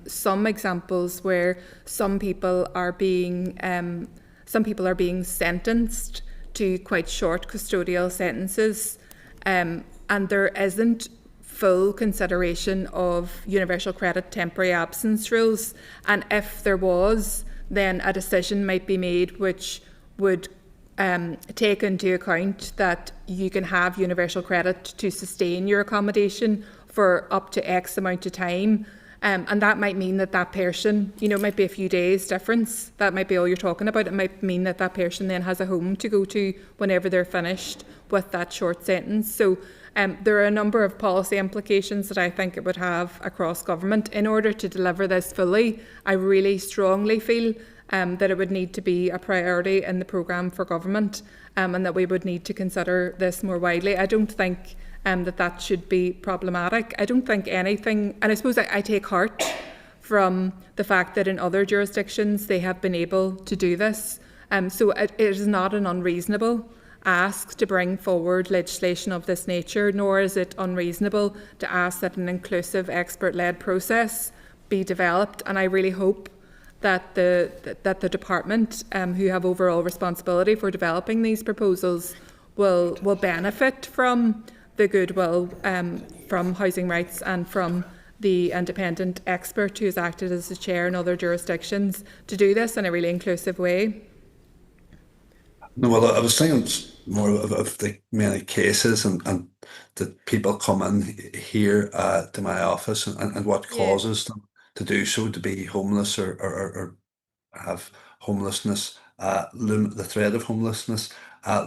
[SPEAKER 4] some examples where some people are being sentenced to quite short custodial sentences, and there isn't full consideration of universal credit temporary absence rules. And if there was, then a decision might be made which would take into account that you can have universal credit to sustain your accommodation for up to X amount of time. And that might mean that that person, you know, it might be a few days difference. That might be all you're talking about. It might mean that that person then has a home to go to whenever they're finished with that short sentence. So there are a number of policy implications that I think it would have across government. In order to deliver this fully, I really strongly feel that it would need to be a priority in the programme for government, and that we would need to consider this more widely. I don't think that should be problematic. I don't think anything, and I suppose I take heart from the fact that in other jurisdictions they have been able to do this. So it is not an unreasonable ask to bring forward legislation of this nature, nor is it unreasonable to ask that an inclusive expert-led process be developed. And I really hope that the department, who have overall responsibility for developing these proposals, will benefit from the goodwill from Housing Rights and from the independent expert who has acted as the chair in other jurisdictions to do this in a really inclusive way.
[SPEAKER 9] No, well, I was thinking more of the many cases and that people come in here to my office and what causes them to do so, to be homeless or have homelessness, the threat of homelessness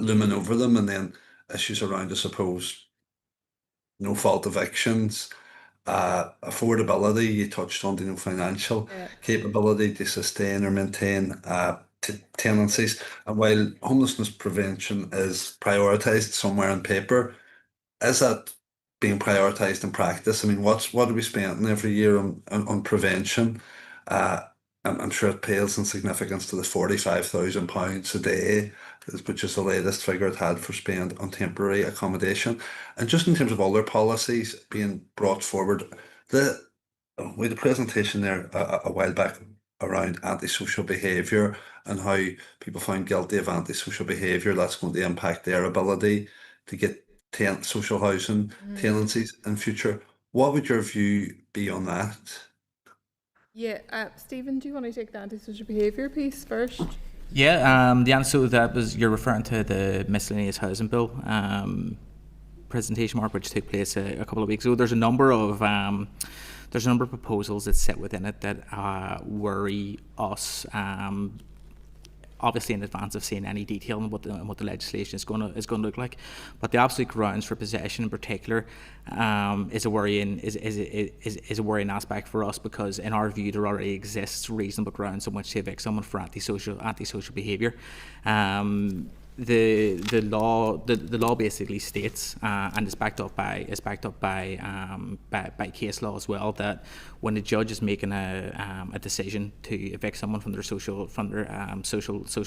[SPEAKER 9] looming over them, and then issues around, I suppose, no fault evictions, affordability. You touched on the financial capability to sustain or maintain tenancies. And while homelessness prevention is prioritised somewhere on paper, is that being prioritised in practice? I mean, what are we spending every year on prevention? I'm sure it pales in significance to the £45,000 a day, which is the latest figure it had for spend on temporary accommodation. And just in terms of other policies being brought forward, we had a presentation there a while back around antisocial behaviour and how people found guilty of antisocial behaviour, that's going to impact their ability to get social housing tenancies in future. What would your view be on that?
[SPEAKER 4] Yeah, Stephen, do you want to take the antisocial behaviour piece first?
[SPEAKER 7] Yeah, the answer to that was, you're referring to the miscellaneous housing bill presentation, Mark, which took place a couple of weeks ago. There's a number of proposals that sit within it that worry us. Obviously, in advance of seeing any detail on what the legislation is going to look like, but the absolute grounds for possession in particular is a worrying aspect for us, because in our view there already exists reasonable grounds on which to evict someone for antisocial behaviour. The law basically states, and is backed up by case law as well, that when the judge is making a decision to evict someone from their social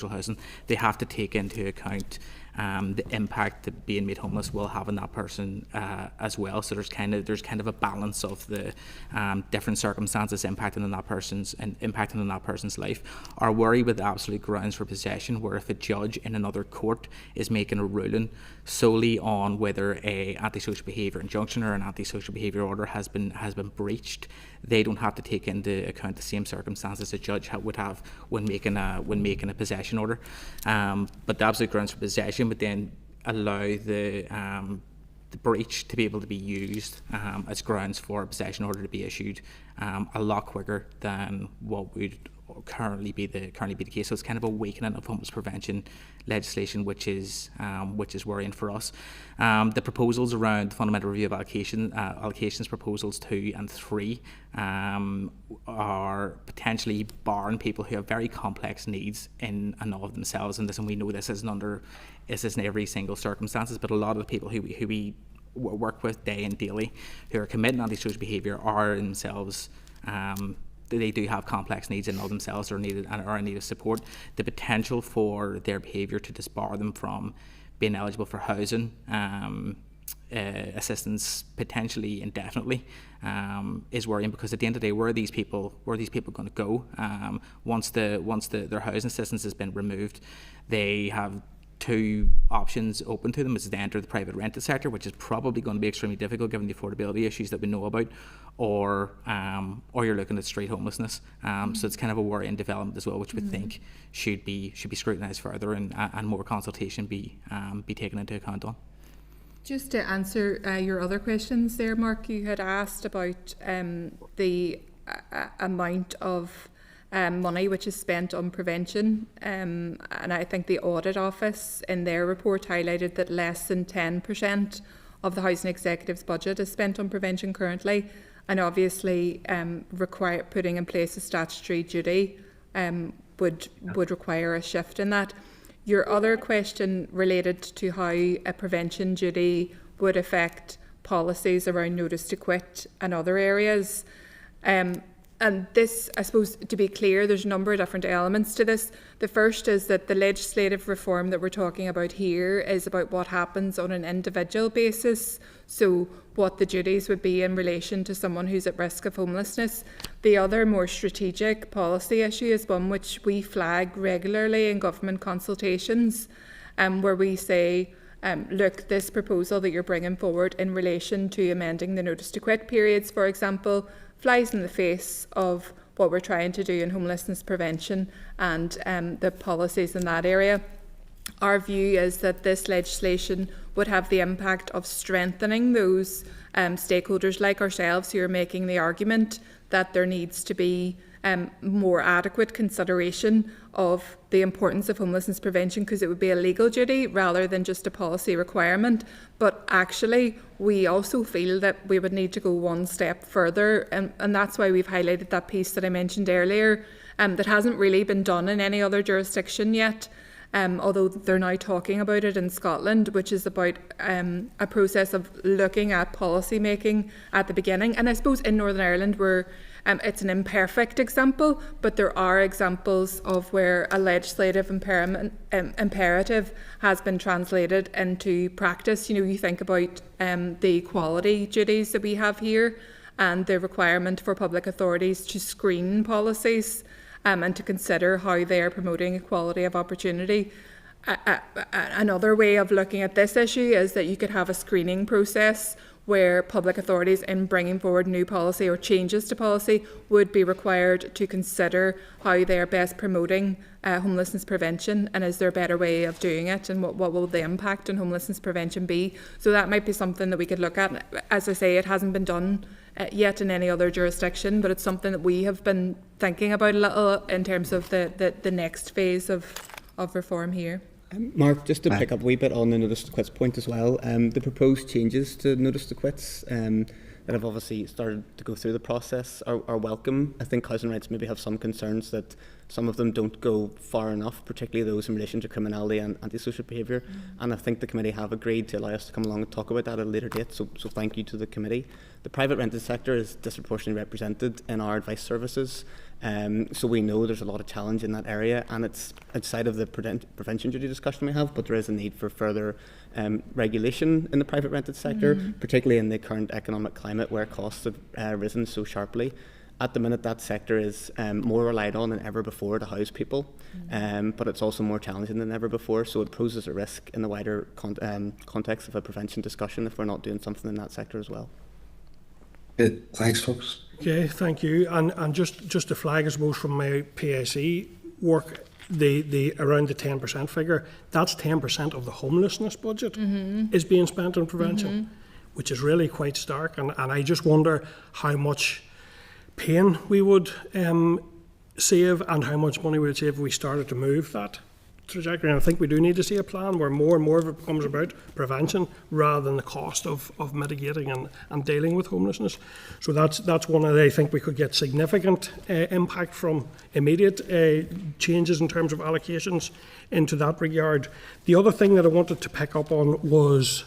[SPEAKER 7] housing, they have to take into account the impact that being made homeless will have on that person as well. So there's kind of a balance of the different circumstances impacting on that person's life. Our worry with absolute grounds for possession, where if a judge in another court is making a ruling solely on whether a antisocial behaviour injunction or an antisocial behaviour order has been breached, they don't have to take into account the same circumstances a judge would have when making a possession order. But the absolute grounds for possession would then allow the breach to be able to be used as grounds for a possession order to be issued a lot quicker than what would currently be the case. So it's kind of a weakening of homeless prevention legislation, which is worrying for us. The proposals around the fundamental review of allocations proposals 2 and 3 are potentially barring people who have very complex needs in and of themselves, and we know this isn't in every single circumstances, but a lot of the people who we work with day and daily who are committing antisocial behaviour are themselves they do have complex needs in all themselves, or are in need of support. The potential for their behaviour to disbar them from being eligible for housing assistance potentially indefinitely is worrying, because at the end of the day, where are these people going to go once their housing assistance has been removed? They have two options open to them: is to enter the private rented sector, which is probably going to be extremely difficult given the affordability issues that we know about, or you're looking at street homelessness. So it's kind of a worrying development as well, which we think should be scrutinised further, and more consultation be taken into account on.
[SPEAKER 4] Just to answer your other questions there, Mark, you had asked about the amount of money which is spent on prevention, and I think the Audit Office in their report highlighted that less than 10% of the Housing Executive's budget is spent on prevention currently, and obviously putting in place a statutory duty would require a shift in that. Your other question related to how a prevention duty would affect policies around notice to quit and other areas. And this, I suppose, to be clear, there's a number of different elements to this. The first is that the legislative reform that we're talking about here is about what happens on an individual basis. So what the duties would be in relation to someone who's at risk of homelessness. The other more strategic policy issue is one which we flag regularly in government consultations, where we say, look, this proposal that you're bringing forward in relation to amending the notice to quit periods, for example, flies in the face of what we're trying to do in homelessness prevention and the policies in that area. Our view is that this legislation would have the impact of strengthening those stakeholders like ourselves who are making the argument that there needs to be more adequate consideration of the importance of homelessness prevention, because it would be a legal duty rather than just a policy requirement. But actually, we also feel that we would need to go one step further, and that's why we've highlighted that piece that I mentioned earlier, that hasn't really been done in any other jurisdiction yet. Although they're now talking about it in Scotland, which is about a process of looking at policy making at the beginning. And I suppose in Northern Ireland, it's an imperfect example, but there are examples of where a legislative imperative has been translated into practice. You know, you think about the equality duties that we have here and the requirement for public authorities to screen policies and to consider how they are promoting equality of opportunity. Another way of looking at this issue is that you could have a screening process where public authorities, in bringing forward new policy or changes to policy, would be required to consider how they are best promoting homelessness prevention, and is there a better way of doing it, and what will the impact on homelessness prevention be. So that might be something that we could look at. As I say, it hasn't been done yet in any other jurisdiction, but it's something that we have been thinking about a little in terms of the next phase of reform here.
[SPEAKER 1] Mark, just to pick up a wee bit on the notice to quits point as well, the proposed changes to notice to quits that have obviously started to go through the process are welcome. I think housing rights maybe have some concerns that some of them don't go far enough, particularly those in relation to criminality and antisocial behaviour. And I think the committee have agreed to allow us to come along and talk about that at a later date, so thank you to the committee. The private rented sector is disproportionately represented in our advice services, so we know there's a lot of challenge in that area, and it's outside of the prevention duty discussion we have, but there is a need for further regulation in the private rented sector, particularly in the current economic climate where costs have risen so sharply. At the minute, that sector is more relied on than ever before to house people, but it's also more challenging than ever before, so it poses a risk in the wider context of a prevention discussion if we're not doing something in that sector as well.
[SPEAKER 9] Good. Thanks, folks.
[SPEAKER 3] Okay, thank you. And just to flag, I suppose, from my PSE work, the around the 10% figure, that's 10% of the homelessness budget is being spent on prevention, which is really quite stark. And I just wonder how much pain we would save and how much money we would save if we started to move that trajectory. And I think we do need to see a plan where more and more of it becomes about prevention rather than the cost of mitigating and dealing with homelessness. So that's one that I think we could get significant impact from, immediate changes in terms of allocations into that regard. The other thing that I wanted to pick up on was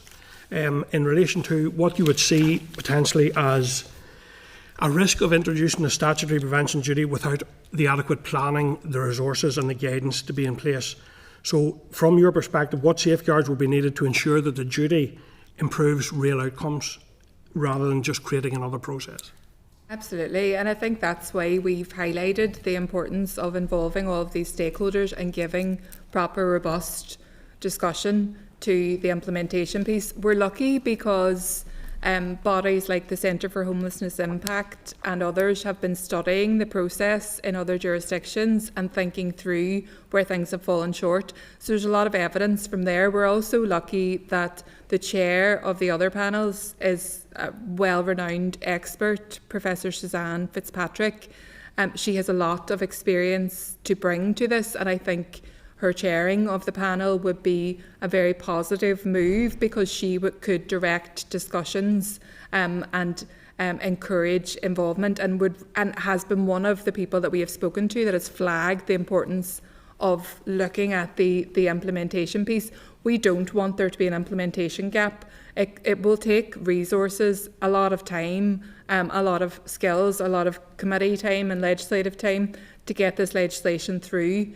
[SPEAKER 3] in relation to what you would see potentially as a risk of introducing a statutory prevention duty without the adequate planning, the resources and the guidance to be in place. So from your perspective, what safeguards will be needed to ensure that the duty improves real outcomes rather than just creating another process?
[SPEAKER 4] Absolutely, and I think that's why we've highlighted the importance of involving all of these stakeholders and giving proper, robust discussion to the implementation piece. We're lucky because bodies like the Centre for Homelessness Impact and others have been studying the process in other jurisdictions and thinking through where things have fallen short. So there's a lot of evidence from there. We're also lucky that the chair of the other panels is a well-renowned expert, Professor Suzanne Fitzpatrick. She has a lot of experience to bring to this, and I think her chairing of the panel would be a very positive move because she could direct discussions and encourage involvement, and has been one of the people that we have spoken to that has flagged the importance of looking at the implementation piece. We don't want there to be an implementation gap. It will take resources, a lot of time, a lot of skills, a lot of committee time and legislative time to get this legislation through.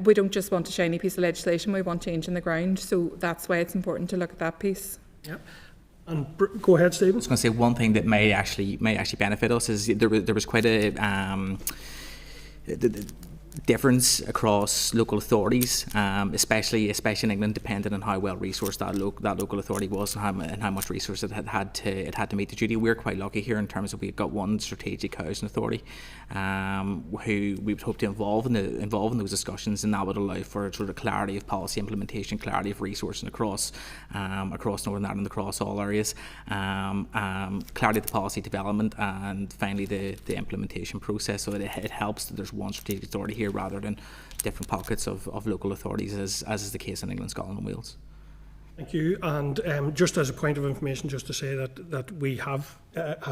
[SPEAKER 4] We don't just want a shiny piece of legislation, we want change in the ground. So that's why it's important to look at that piece.
[SPEAKER 3] Yep. And go ahead, Stephen.
[SPEAKER 7] I was going to say one thing that may actually benefit us is there was quite a difference across local authorities, especially in England, depending on how well resourced that local authority was and how much resource it had to meet the duty. We're quite lucky here in terms of we've got one strategic housing authority who we would hope to involve in those discussions, and that would allow for sort of clarity of policy implementation, clarity of resourcing across Northern Ireland, across all areas, clarity of the policy development, and finally the implementation process. So it helps that there's one strategic authority here rather than different pockets of local authorities, as is the case in England, Scotland and Wales.
[SPEAKER 3] Thank you. And just as a point of information, just to say that we have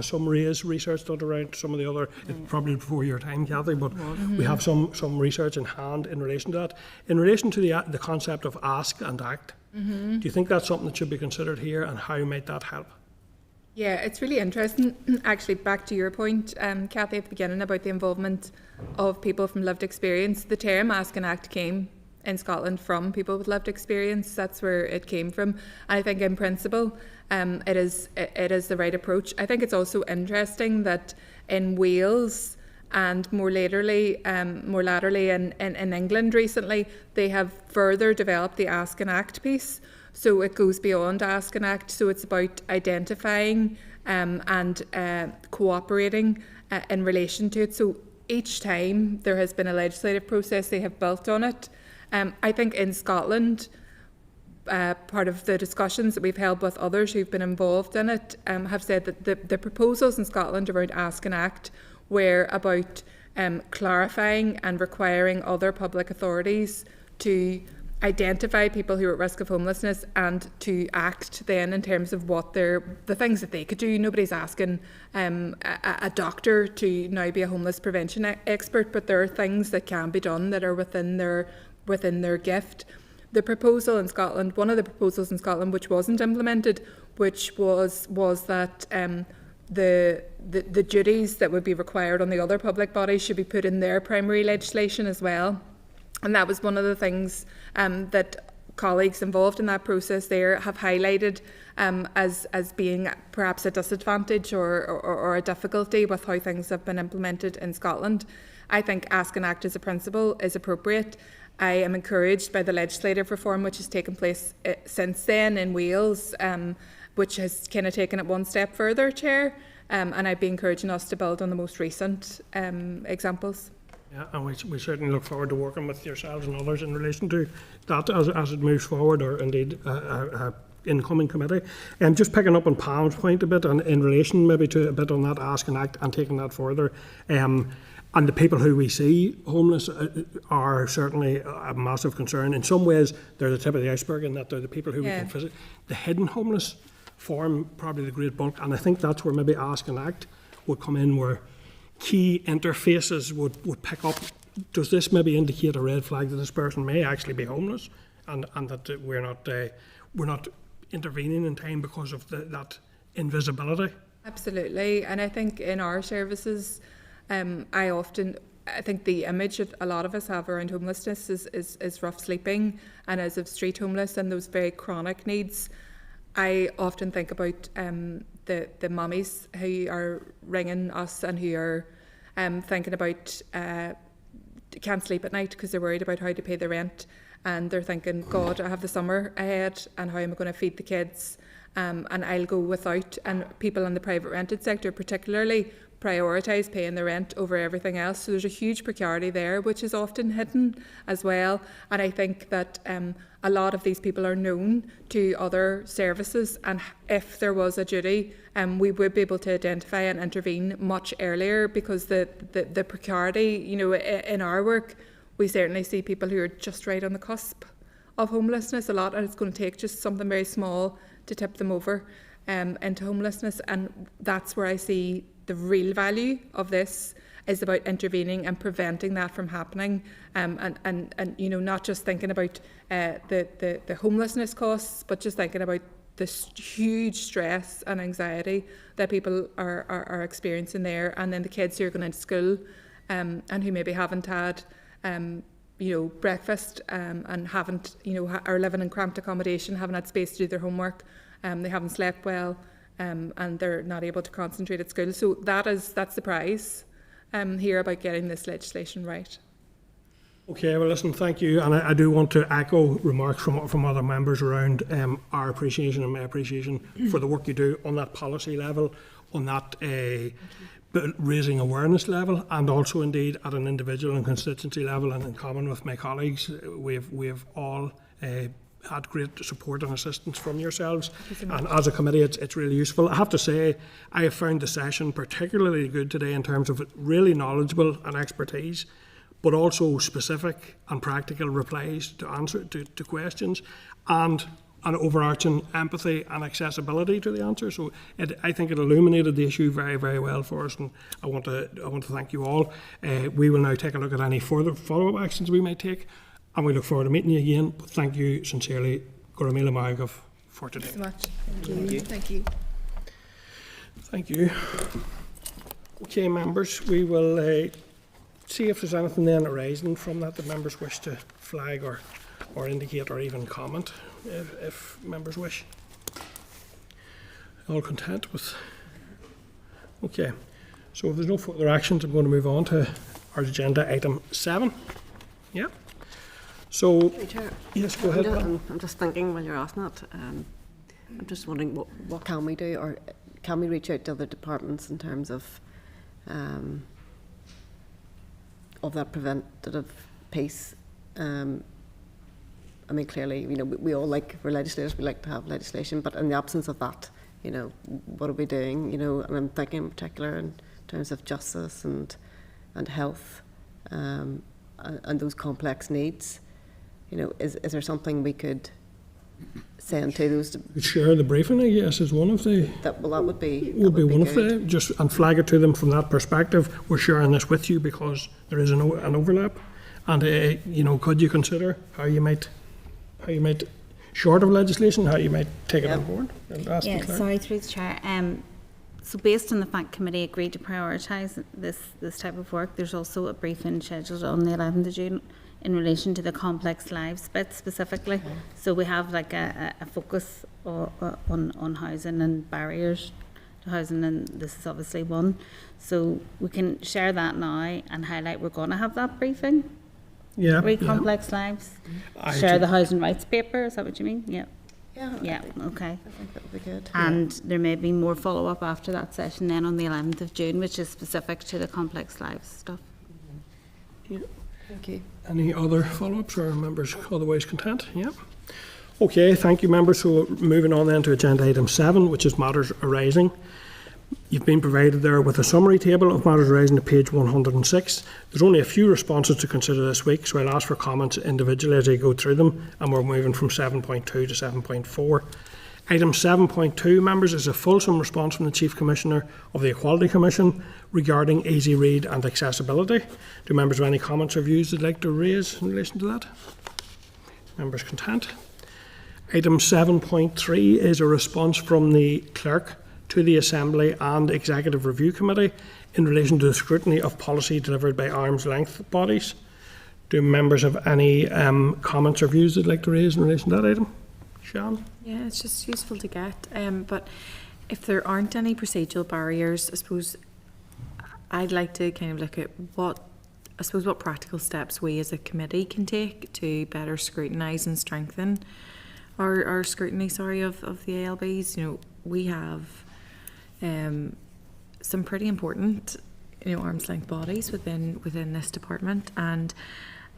[SPEAKER 3] some research done around some of the other, probably before your time, Cathy, but we have some research in hand in relation to that. In relation to the concept of ask and act, do you think that's something that should be considered here, and how might that help?
[SPEAKER 4] Yeah, it's really interesting. Actually, back to your point, Cathy, at the beginning about the involvement of people from lived experience. The term ask and act came in Scotland from people with lived experience. That's where it came from. And I think in principle, it is the right approach. I think it's also interesting that in Wales and more latterly in England recently, they have further developed the ask and act piece. So it goes beyond ask and act. So it's about identifying and cooperating in relation to it. So each time there has been a legislative process, they have built on it. I think in Scotland, part of the discussions that we've held with others who've been involved in it have said that the proposals in Scotland around ask and act were about clarifying and requiring other public authorities to identify people who are at risk of homelessness and to act then in terms of what the things that they could do. Nobody's asking a doctor to now be a homeless prevention expert, but there are things that can be done that are within their gift. The proposal in Scotland, one of the proposals in Scotland which wasn't implemented, which was that the duties that would be required on the other public bodies should be put in their primary legislation as well. And that was one of the things that colleagues involved in that process there have highlighted as being perhaps a disadvantage or a difficulty with how things have been implemented in Scotland. I think ask and act as a principle is appropriate. I am encouraged by the legislative reform which has taken place since then in Wales, which has kind of taken it one step further, Chair, and I'd be encouraging us to build on the most recent examples.
[SPEAKER 3] Yeah, and we certainly look forward to working with yourselves and others in relation to that as it moves forward, or indeed incoming committee. Just picking up on Pam's point a bit, and in relation maybe to a bit on that ask and act and taking that further, and the people who we see homeless are certainly a massive concern. In some ways, they're the tip of the iceberg in that they're the people who we can visit. The hidden homeless form probably the great bulk, and I think that's where maybe ask and act would come in, where key interfaces would pick up, does this maybe indicate a red flag that this person may actually be homeless, and that we're not intervening in time because of that invisibility? Absolutely.
[SPEAKER 4] And I think in our services, I think the image that a lot of us have around homelessness is rough sleeping and as of street homeless and those very chronic needs. I often think about the mummies who are ringing us and who are thinking about can't sleep at night because they're worried about how to pay the rent, and they're thinking, God, I have the summer ahead and how am I going to feed the kids, and I'll go without. And people in the private rented sector particularly prioritise paying the rent over everything else. So there's a huge precarity there, which is often hidden as well. And I think that a lot of these people are known to other services, and if there was a duty, we would be able to identify and intervene much earlier, because the precarity, in our work, we certainly see people who are just right on the cusp of homelessness a lot, and it's going to take just something very small to tip them over. into homelessness, and that's where I see the real value of this is about intervening and preventing that from happening, and you know, not just thinking about the homelessness costs, but just thinking about this huge stress and anxiety that people are experiencing there, and then the kids who are going into school and who maybe haven't had you know, breakfast and haven't, you know, are living in cramped accommodation, haven't had space to do their homework, they haven't slept well, and they're not able to concentrate at school. So that's the prize here about getting this legislation right.
[SPEAKER 3] Okay, well listen, thank you, and I do want to echo remarks from other members around our appreciation and my appreciation for the work you do on that policy level, on that raising awareness level, and also indeed at an individual and constituency level, and in common with my colleagues, we've all had great support and assistance from yourselves, and as a committee it's really useful. I have to say I have found the session particularly good today in terms of really knowledgeable and expertise, but also specific and practical replies to questions, and an overarching empathy and accessibility to the answer. So I think it illuminated the issue very, very well for us, and I want to thank you all. We will now take a look at any further follow-up actions we may take, and we look forward to meeting you again. But thank you sincerely, Goramila Margov, for today.
[SPEAKER 4] Thanks so much. Thank you. Thank you.
[SPEAKER 3] Thank you. Okay, members, we will see if there's anything then arising from that members wish to flag or indicate or even comment, if members wish. All content with? Okay, so if there's no further actions, I'm going to move on to our agenda item 7. Yeah. So,
[SPEAKER 8] Chair,
[SPEAKER 3] yes, go ahead.
[SPEAKER 8] I'm just thinking while you're asking that, I'm just wondering what can we do, or can we reach out to other departments in terms of that preventative piece? I mean, clearly, you know, we're legislators, we like to have legislation, but in the absence of that, you know, what are we doing? You know, and I'm thinking in particular in terms of justice and health and those complex needs. You know, is there something we could send to those?
[SPEAKER 3] Share the briefing, I guess, is one of the.
[SPEAKER 8] That would be
[SPEAKER 3] one of the, just and flag it to them from that perspective. We're sharing this with you because there is an overlap, and you know, could you consider how you might, short of legislation, how you might take it on board?
[SPEAKER 2] Yeah, sorry, through the chair. So based on the fact committee agreed to prioritise this type of work, there's also a briefing scheduled on the 11th of June in relation to the complex lives bit specifically. Okay. So we have like a focus on housing and barriers to housing, and this is obviously one. So we can share that now and highlight we're going to have that briefing.
[SPEAKER 3] Yeah.
[SPEAKER 2] Complex lives. Share the housing rights paper, is that what you mean? Yeah. Yeah, okay.
[SPEAKER 8] I think that would be good.
[SPEAKER 2] And there may be more follow-up after that session then on the 11th of June, which is specific to the complex lives stuff.
[SPEAKER 3] Yeah.
[SPEAKER 8] Thank you.
[SPEAKER 3] Any other follow-ups, or members otherwise content? Yeah. Okay, thank you, members. So moving on then to agenda item 7, which is matters arising. You've been provided there with a summary table of matters arising to page 106. There's only a few responses to consider this week, so I'll ask for comments individually as I go through them, and we're moving from 7.2 to 7.4. Item 7.2, members, is a fulsome response from the Chief Commissioner of the Equality Commission regarding easy read and accessibility. Do members have any comments or views they'd like to raise in relation to that? Members content? Item 7.3 is a response from the Clerk to the Assembly and Executive Review Committee in relation to the scrutiny of policy delivered by arm's length bodies. Do members have any comments or views they'd like to raise in relation to that item? Sean?
[SPEAKER 10] Yeah, it's just useful to get, but if there aren't any procedural barriers, I suppose I'd like to kind of look at what practical steps we as a committee can take to better scrutinise and strengthen our scrutiny, of the ALBs. You know, we have some pretty important, arm's length bodies within this department, and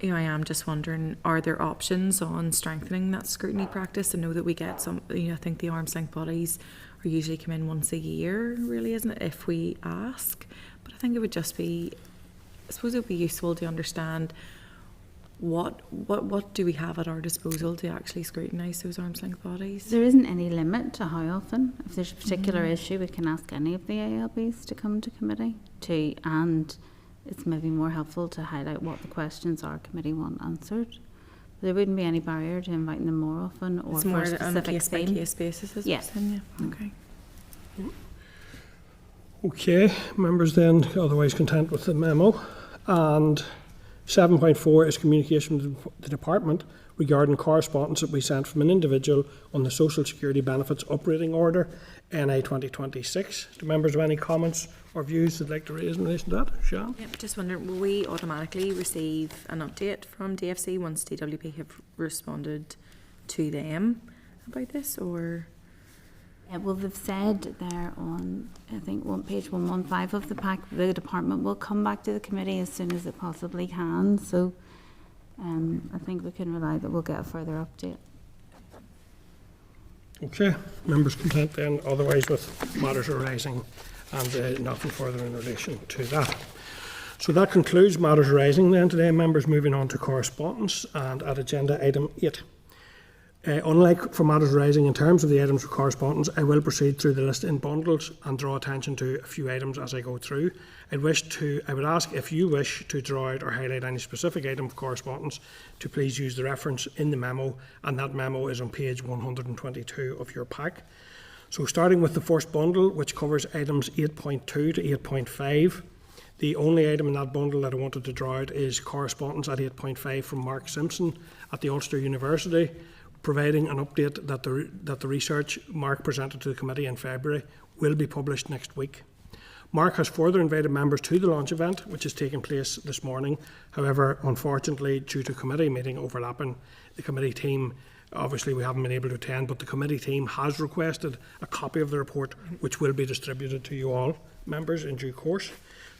[SPEAKER 10] I am just wondering, are there options on strengthening that scrutiny practice? I know that we get some, I think the arm's length bodies are usually come in once a year, really, isn't it, if we ask? But I think it would just be, I suppose it would be useful to understand what do we have at our disposal to actually scrutinise those arm's length bodies?
[SPEAKER 2] There isn't any limit to how often. If there's a particular issue, we can ask any of the ALBs to come to committee and it's maybe more helpful to highlight what the questions our committee want answered. There wouldn't be any barrier to inviting them more often or
[SPEAKER 10] It's
[SPEAKER 2] for
[SPEAKER 10] more
[SPEAKER 2] a
[SPEAKER 10] on a
[SPEAKER 2] specific
[SPEAKER 10] case by
[SPEAKER 2] theme.
[SPEAKER 10] case basis, is
[SPEAKER 2] Yeah.
[SPEAKER 10] Okay.
[SPEAKER 3] Okay, members then otherwise content with the memo. And 7.4 is communication with the department regarding correspondence that we sent from an individual on the Social Security Benefits Operating Order, NI 2026. Do members have any comments or views they'd like to raise in relation to that? Sian?
[SPEAKER 10] Yep, just wondering, will we automatically receive an update from DFC once DWP have responded to them about this, or?
[SPEAKER 2] Yeah, well, they've said there on, I think, page 115 of the pack, the department will come back to the committee as soon as it possibly can. So I think we can rely that we'll get a further update.
[SPEAKER 3] Okay, members content then otherwise with matters arising and nothing further in relation to that. So that concludes matters arising then today, members. Moving on to correspondence and at agenda item 8. Unlike for matters arising in terms of the items of correspondence, I will proceed through the list in bundles and draw attention to a few items as I go through. I would ask if you wish to draw out or highlight any specific item of correspondence to please use the reference in the memo, and that memo is on page 122 of your pack. So starting with the first bundle, which covers items 8.2 to 8.5. The only item in that bundle that I wanted to draw out is correspondence at 8.5 from Mark Simpson at the Ulster University, providing an update that the research Mark presented to the committee in February will be published next week. Mark has further invited members to the launch event, which is taking place this morning. However, unfortunately, due to committee meeting overlapping, the committee team, obviously we haven't been able to attend, but the committee team has requested a copy of the report, which will be distributed to you all, members, in due course.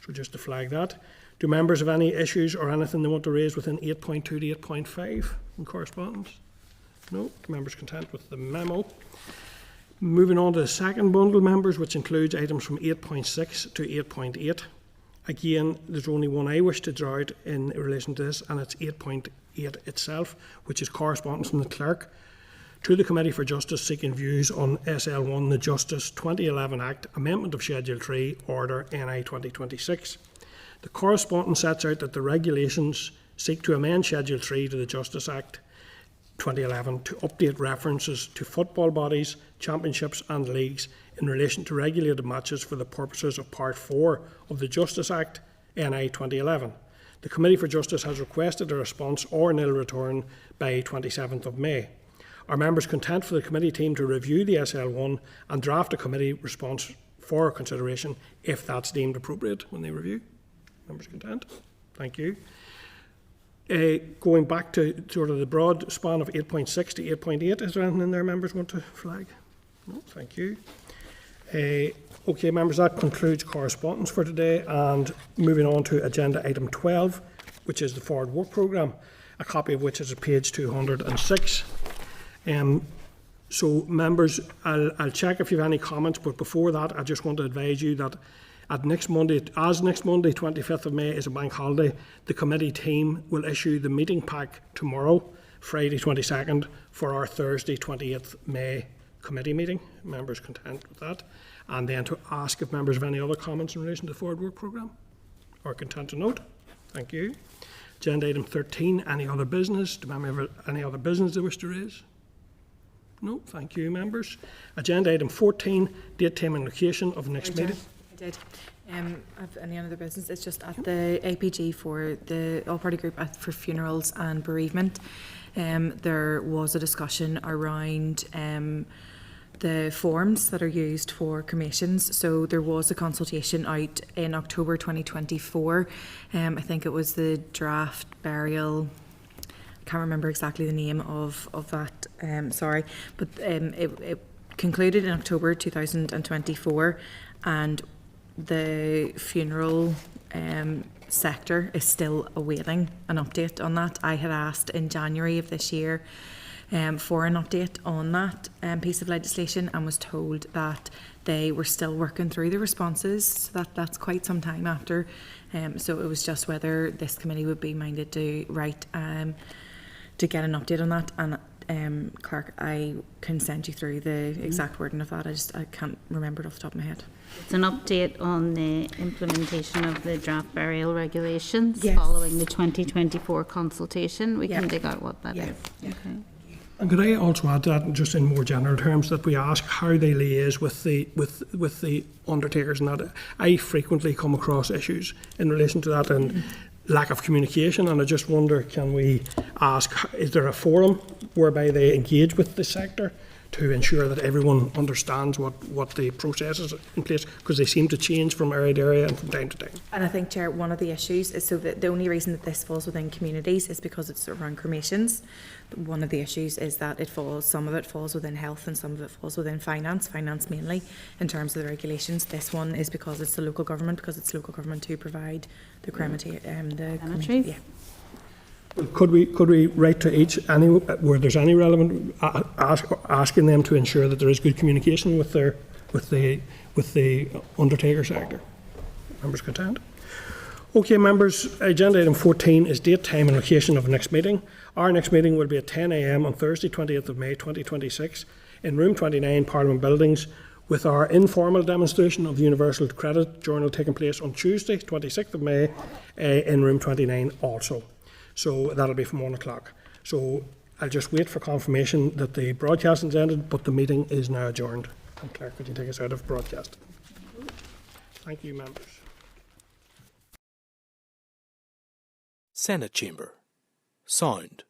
[SPEAKER 3] So just to flag that. Do members have any issues or anything they want to raise within 8.2 to 8.5 in correspondence? No, members content with the memo. Moving on to the second bundle, members, which includes items from 8.6 to 8.8. Again, there's only one I wish to draw out in relation to this, and it's 8.8 itself, which is correspondence from the clerk to the Committee for Justice seeking views on SL1, the Justice 2011 Act, Amendment of Schedule 3, Order NI 2026. The correspondence sets out that the regulations seek to amend Schedule 3 to the Justice Act 2011 to update references to football bodies, championships and leagues in relation to regulated matches for the purposes of Part 4 of the Justice Act NI 2011. The Committee for Justice has requested a response or nil return by 27th of May. Are members content for the committee team to review the SL1 and draft a committee response for consideration if that's deemed appropriate when they review? Members content? Thank you. Going back to sort of the broad span of 8.6 to 8.8, is there anything in there members want to flag? No, thank you. Okay, members, that concludes correspondence for today, and moving on to agenda item 12, which is the forward work programme, a copy of which is at page 206. So members, I'll check if you have any comments, but before that I just want to advise you that next Monday, 25th of May is a bank holiday, the committee team will issue the meeting pack tomorrow, Friday 22nd, for our Thursday 28th May committee meeting. Members content with that. And then to ask if members have any other comments in relation to the forward work programme, or content to note. Thank you. Agenda item 13, any other business? Do members have any other business they wish to raise? No, thank you, members. Agenda item 14, date, time and location of the next meeting.
[SPEAKER 10] I did. Have any other business? It's just at the APG for the all-party group for funerals and bereavement. There was a discussion around the forms that are used for cremations. So there was a consultation out in October 2024. I think it was the draft burial. I can't remember exactly the name of that. Sorry, but it concluded in October 2024, and the funeral sector is still awaiting an update on that. I had asked in January of this year for an update on that piece of legislation, and was told that they were still working through the responses. So that's quite some time after. So it was just whether this committee would be minded to write to get an update on that. And Clerk, I can send you through the exact wording of that. I can't remember it off the top of my head.
[SPEAKER 2] It's an update on the implementation of the draft burial regulations
[SPEAKER 10] Yes.
[SPEAKER 2] following the 2024 consultation. We can dig out what that is.
[SPEAKER 10] Yeah.
[SPEAKER 2] Okay.
[SPEAKER 3] And could I also add to that, just in more general terms, that we ask how they liaise with the undertakers, and that I frequently come across issues in relation to that and lack of communication, and I just wonder, can we ask, is there a forum whereby they engage with the sector to ensure that everyone understands what the process is in place, because they seem to change from area to area and from time to time.
[SPEAKER 10] And I think, Chair, one of the issues is so that the only reason that this falls within communities is because it's around cremations. But one of the issues is that some of it falls within health and some of it falls within finance mainly in terms of the regulations. This one is because it's the local government, to provide the
[SPEAKER 2] Cemeteries.
[SPEAKER 10] Yeah.
[SPEAKER 3] Could we write to each where there's any relevant asking them to ensure that there is good communication with the undertaker sector? Members content? Okay, members. Agenda item 14 is date, time, and location of the next meeting. Our next meeting will be at 10 a.m. on Thursday, 20th of May, 2026, in Room 29, Parliament Buildings, with our informal demonstration of the Universal Credit Journal taking place on Tuesday, 26th of May, in Room 29 also. So that'll be from 1 o'clock. So I'll just wait for confirmation that the broadcasting's ended, but the meeting is now adjourned. And Clerk, could you take us out of broadcast? Thank you, members.
[SPEAKER 11] Senate Chamber. Sound.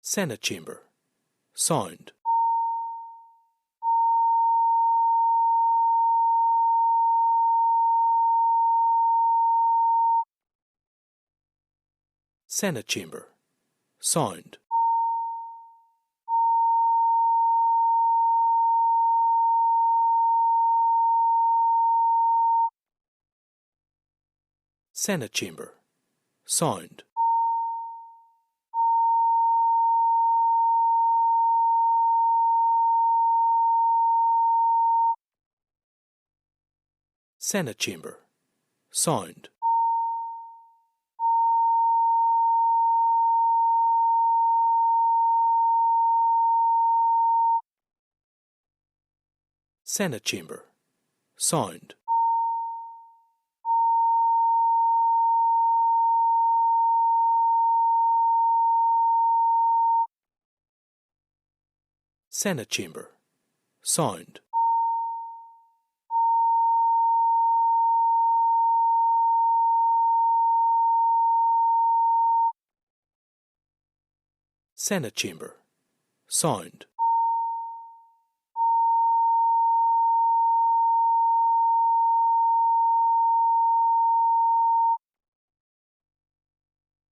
[SPEAKER 11] Senate Chamber. Sound. Senate Chamber. Sound. Senate Chamber. Sound. Senate Chamber. Sound. Senate Chamber. Sound. Senate Chamber. Sound.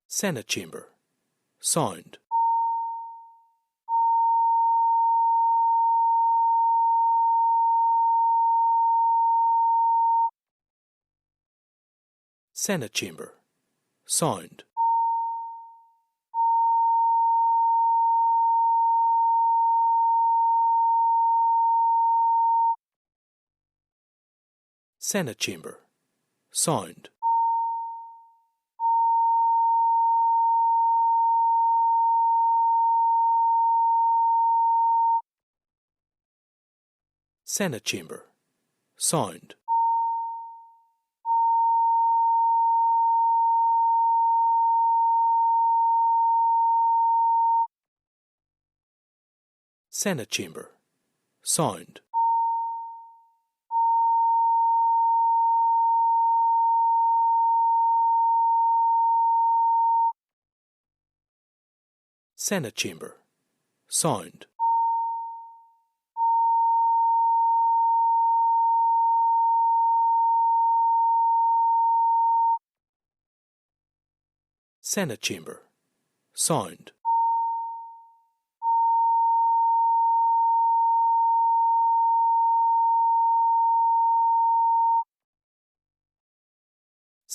[SPEAKER 11] Senate Chamber. Sound. Senate Chamber. Sound. Senate Chamber. Sound. Senate Chamber. Sound. Senate Chamber. Sound. Senate Chamber. Sound. Senate Chamber. Sound. Senate Chamber. Sound.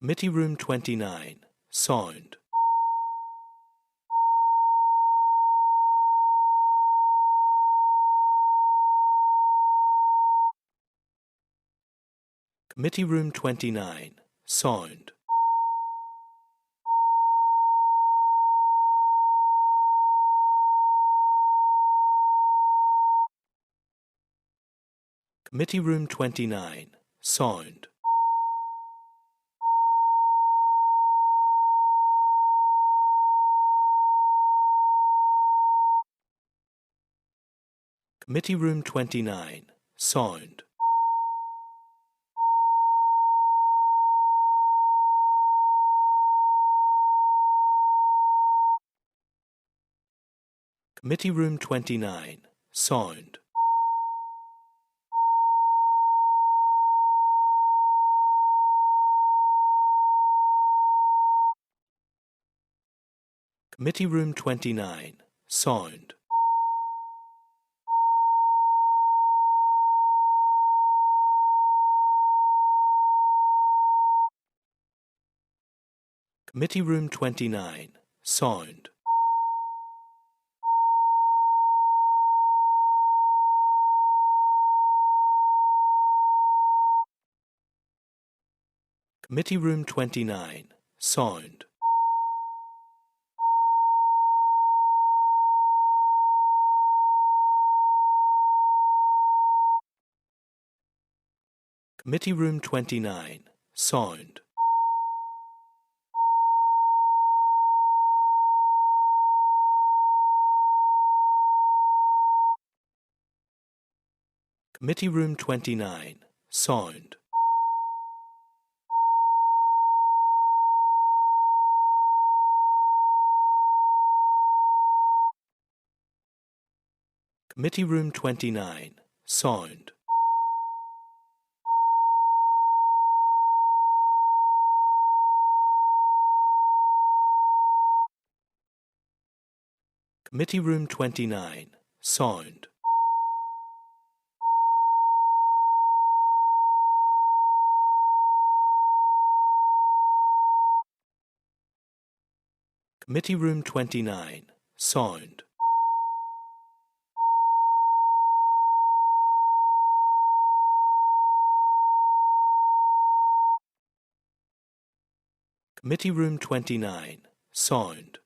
[SPEAKER 11] Committee Room 29, Sound. Committee Room 29, Sound. Committee Room 29, Sound. Committee Room 29, Sound. Committee Room 29, Sound. Committee Room 29, Sound. Committee Room 29, Sound. Committee Room 29, Sound. Committee Room 29, Sound. Committee Room 29, Sound. Committee Room 29, Sound. Committee Room 29, Sound. Committee Room 29, Sound. Committee Room 29, Sound.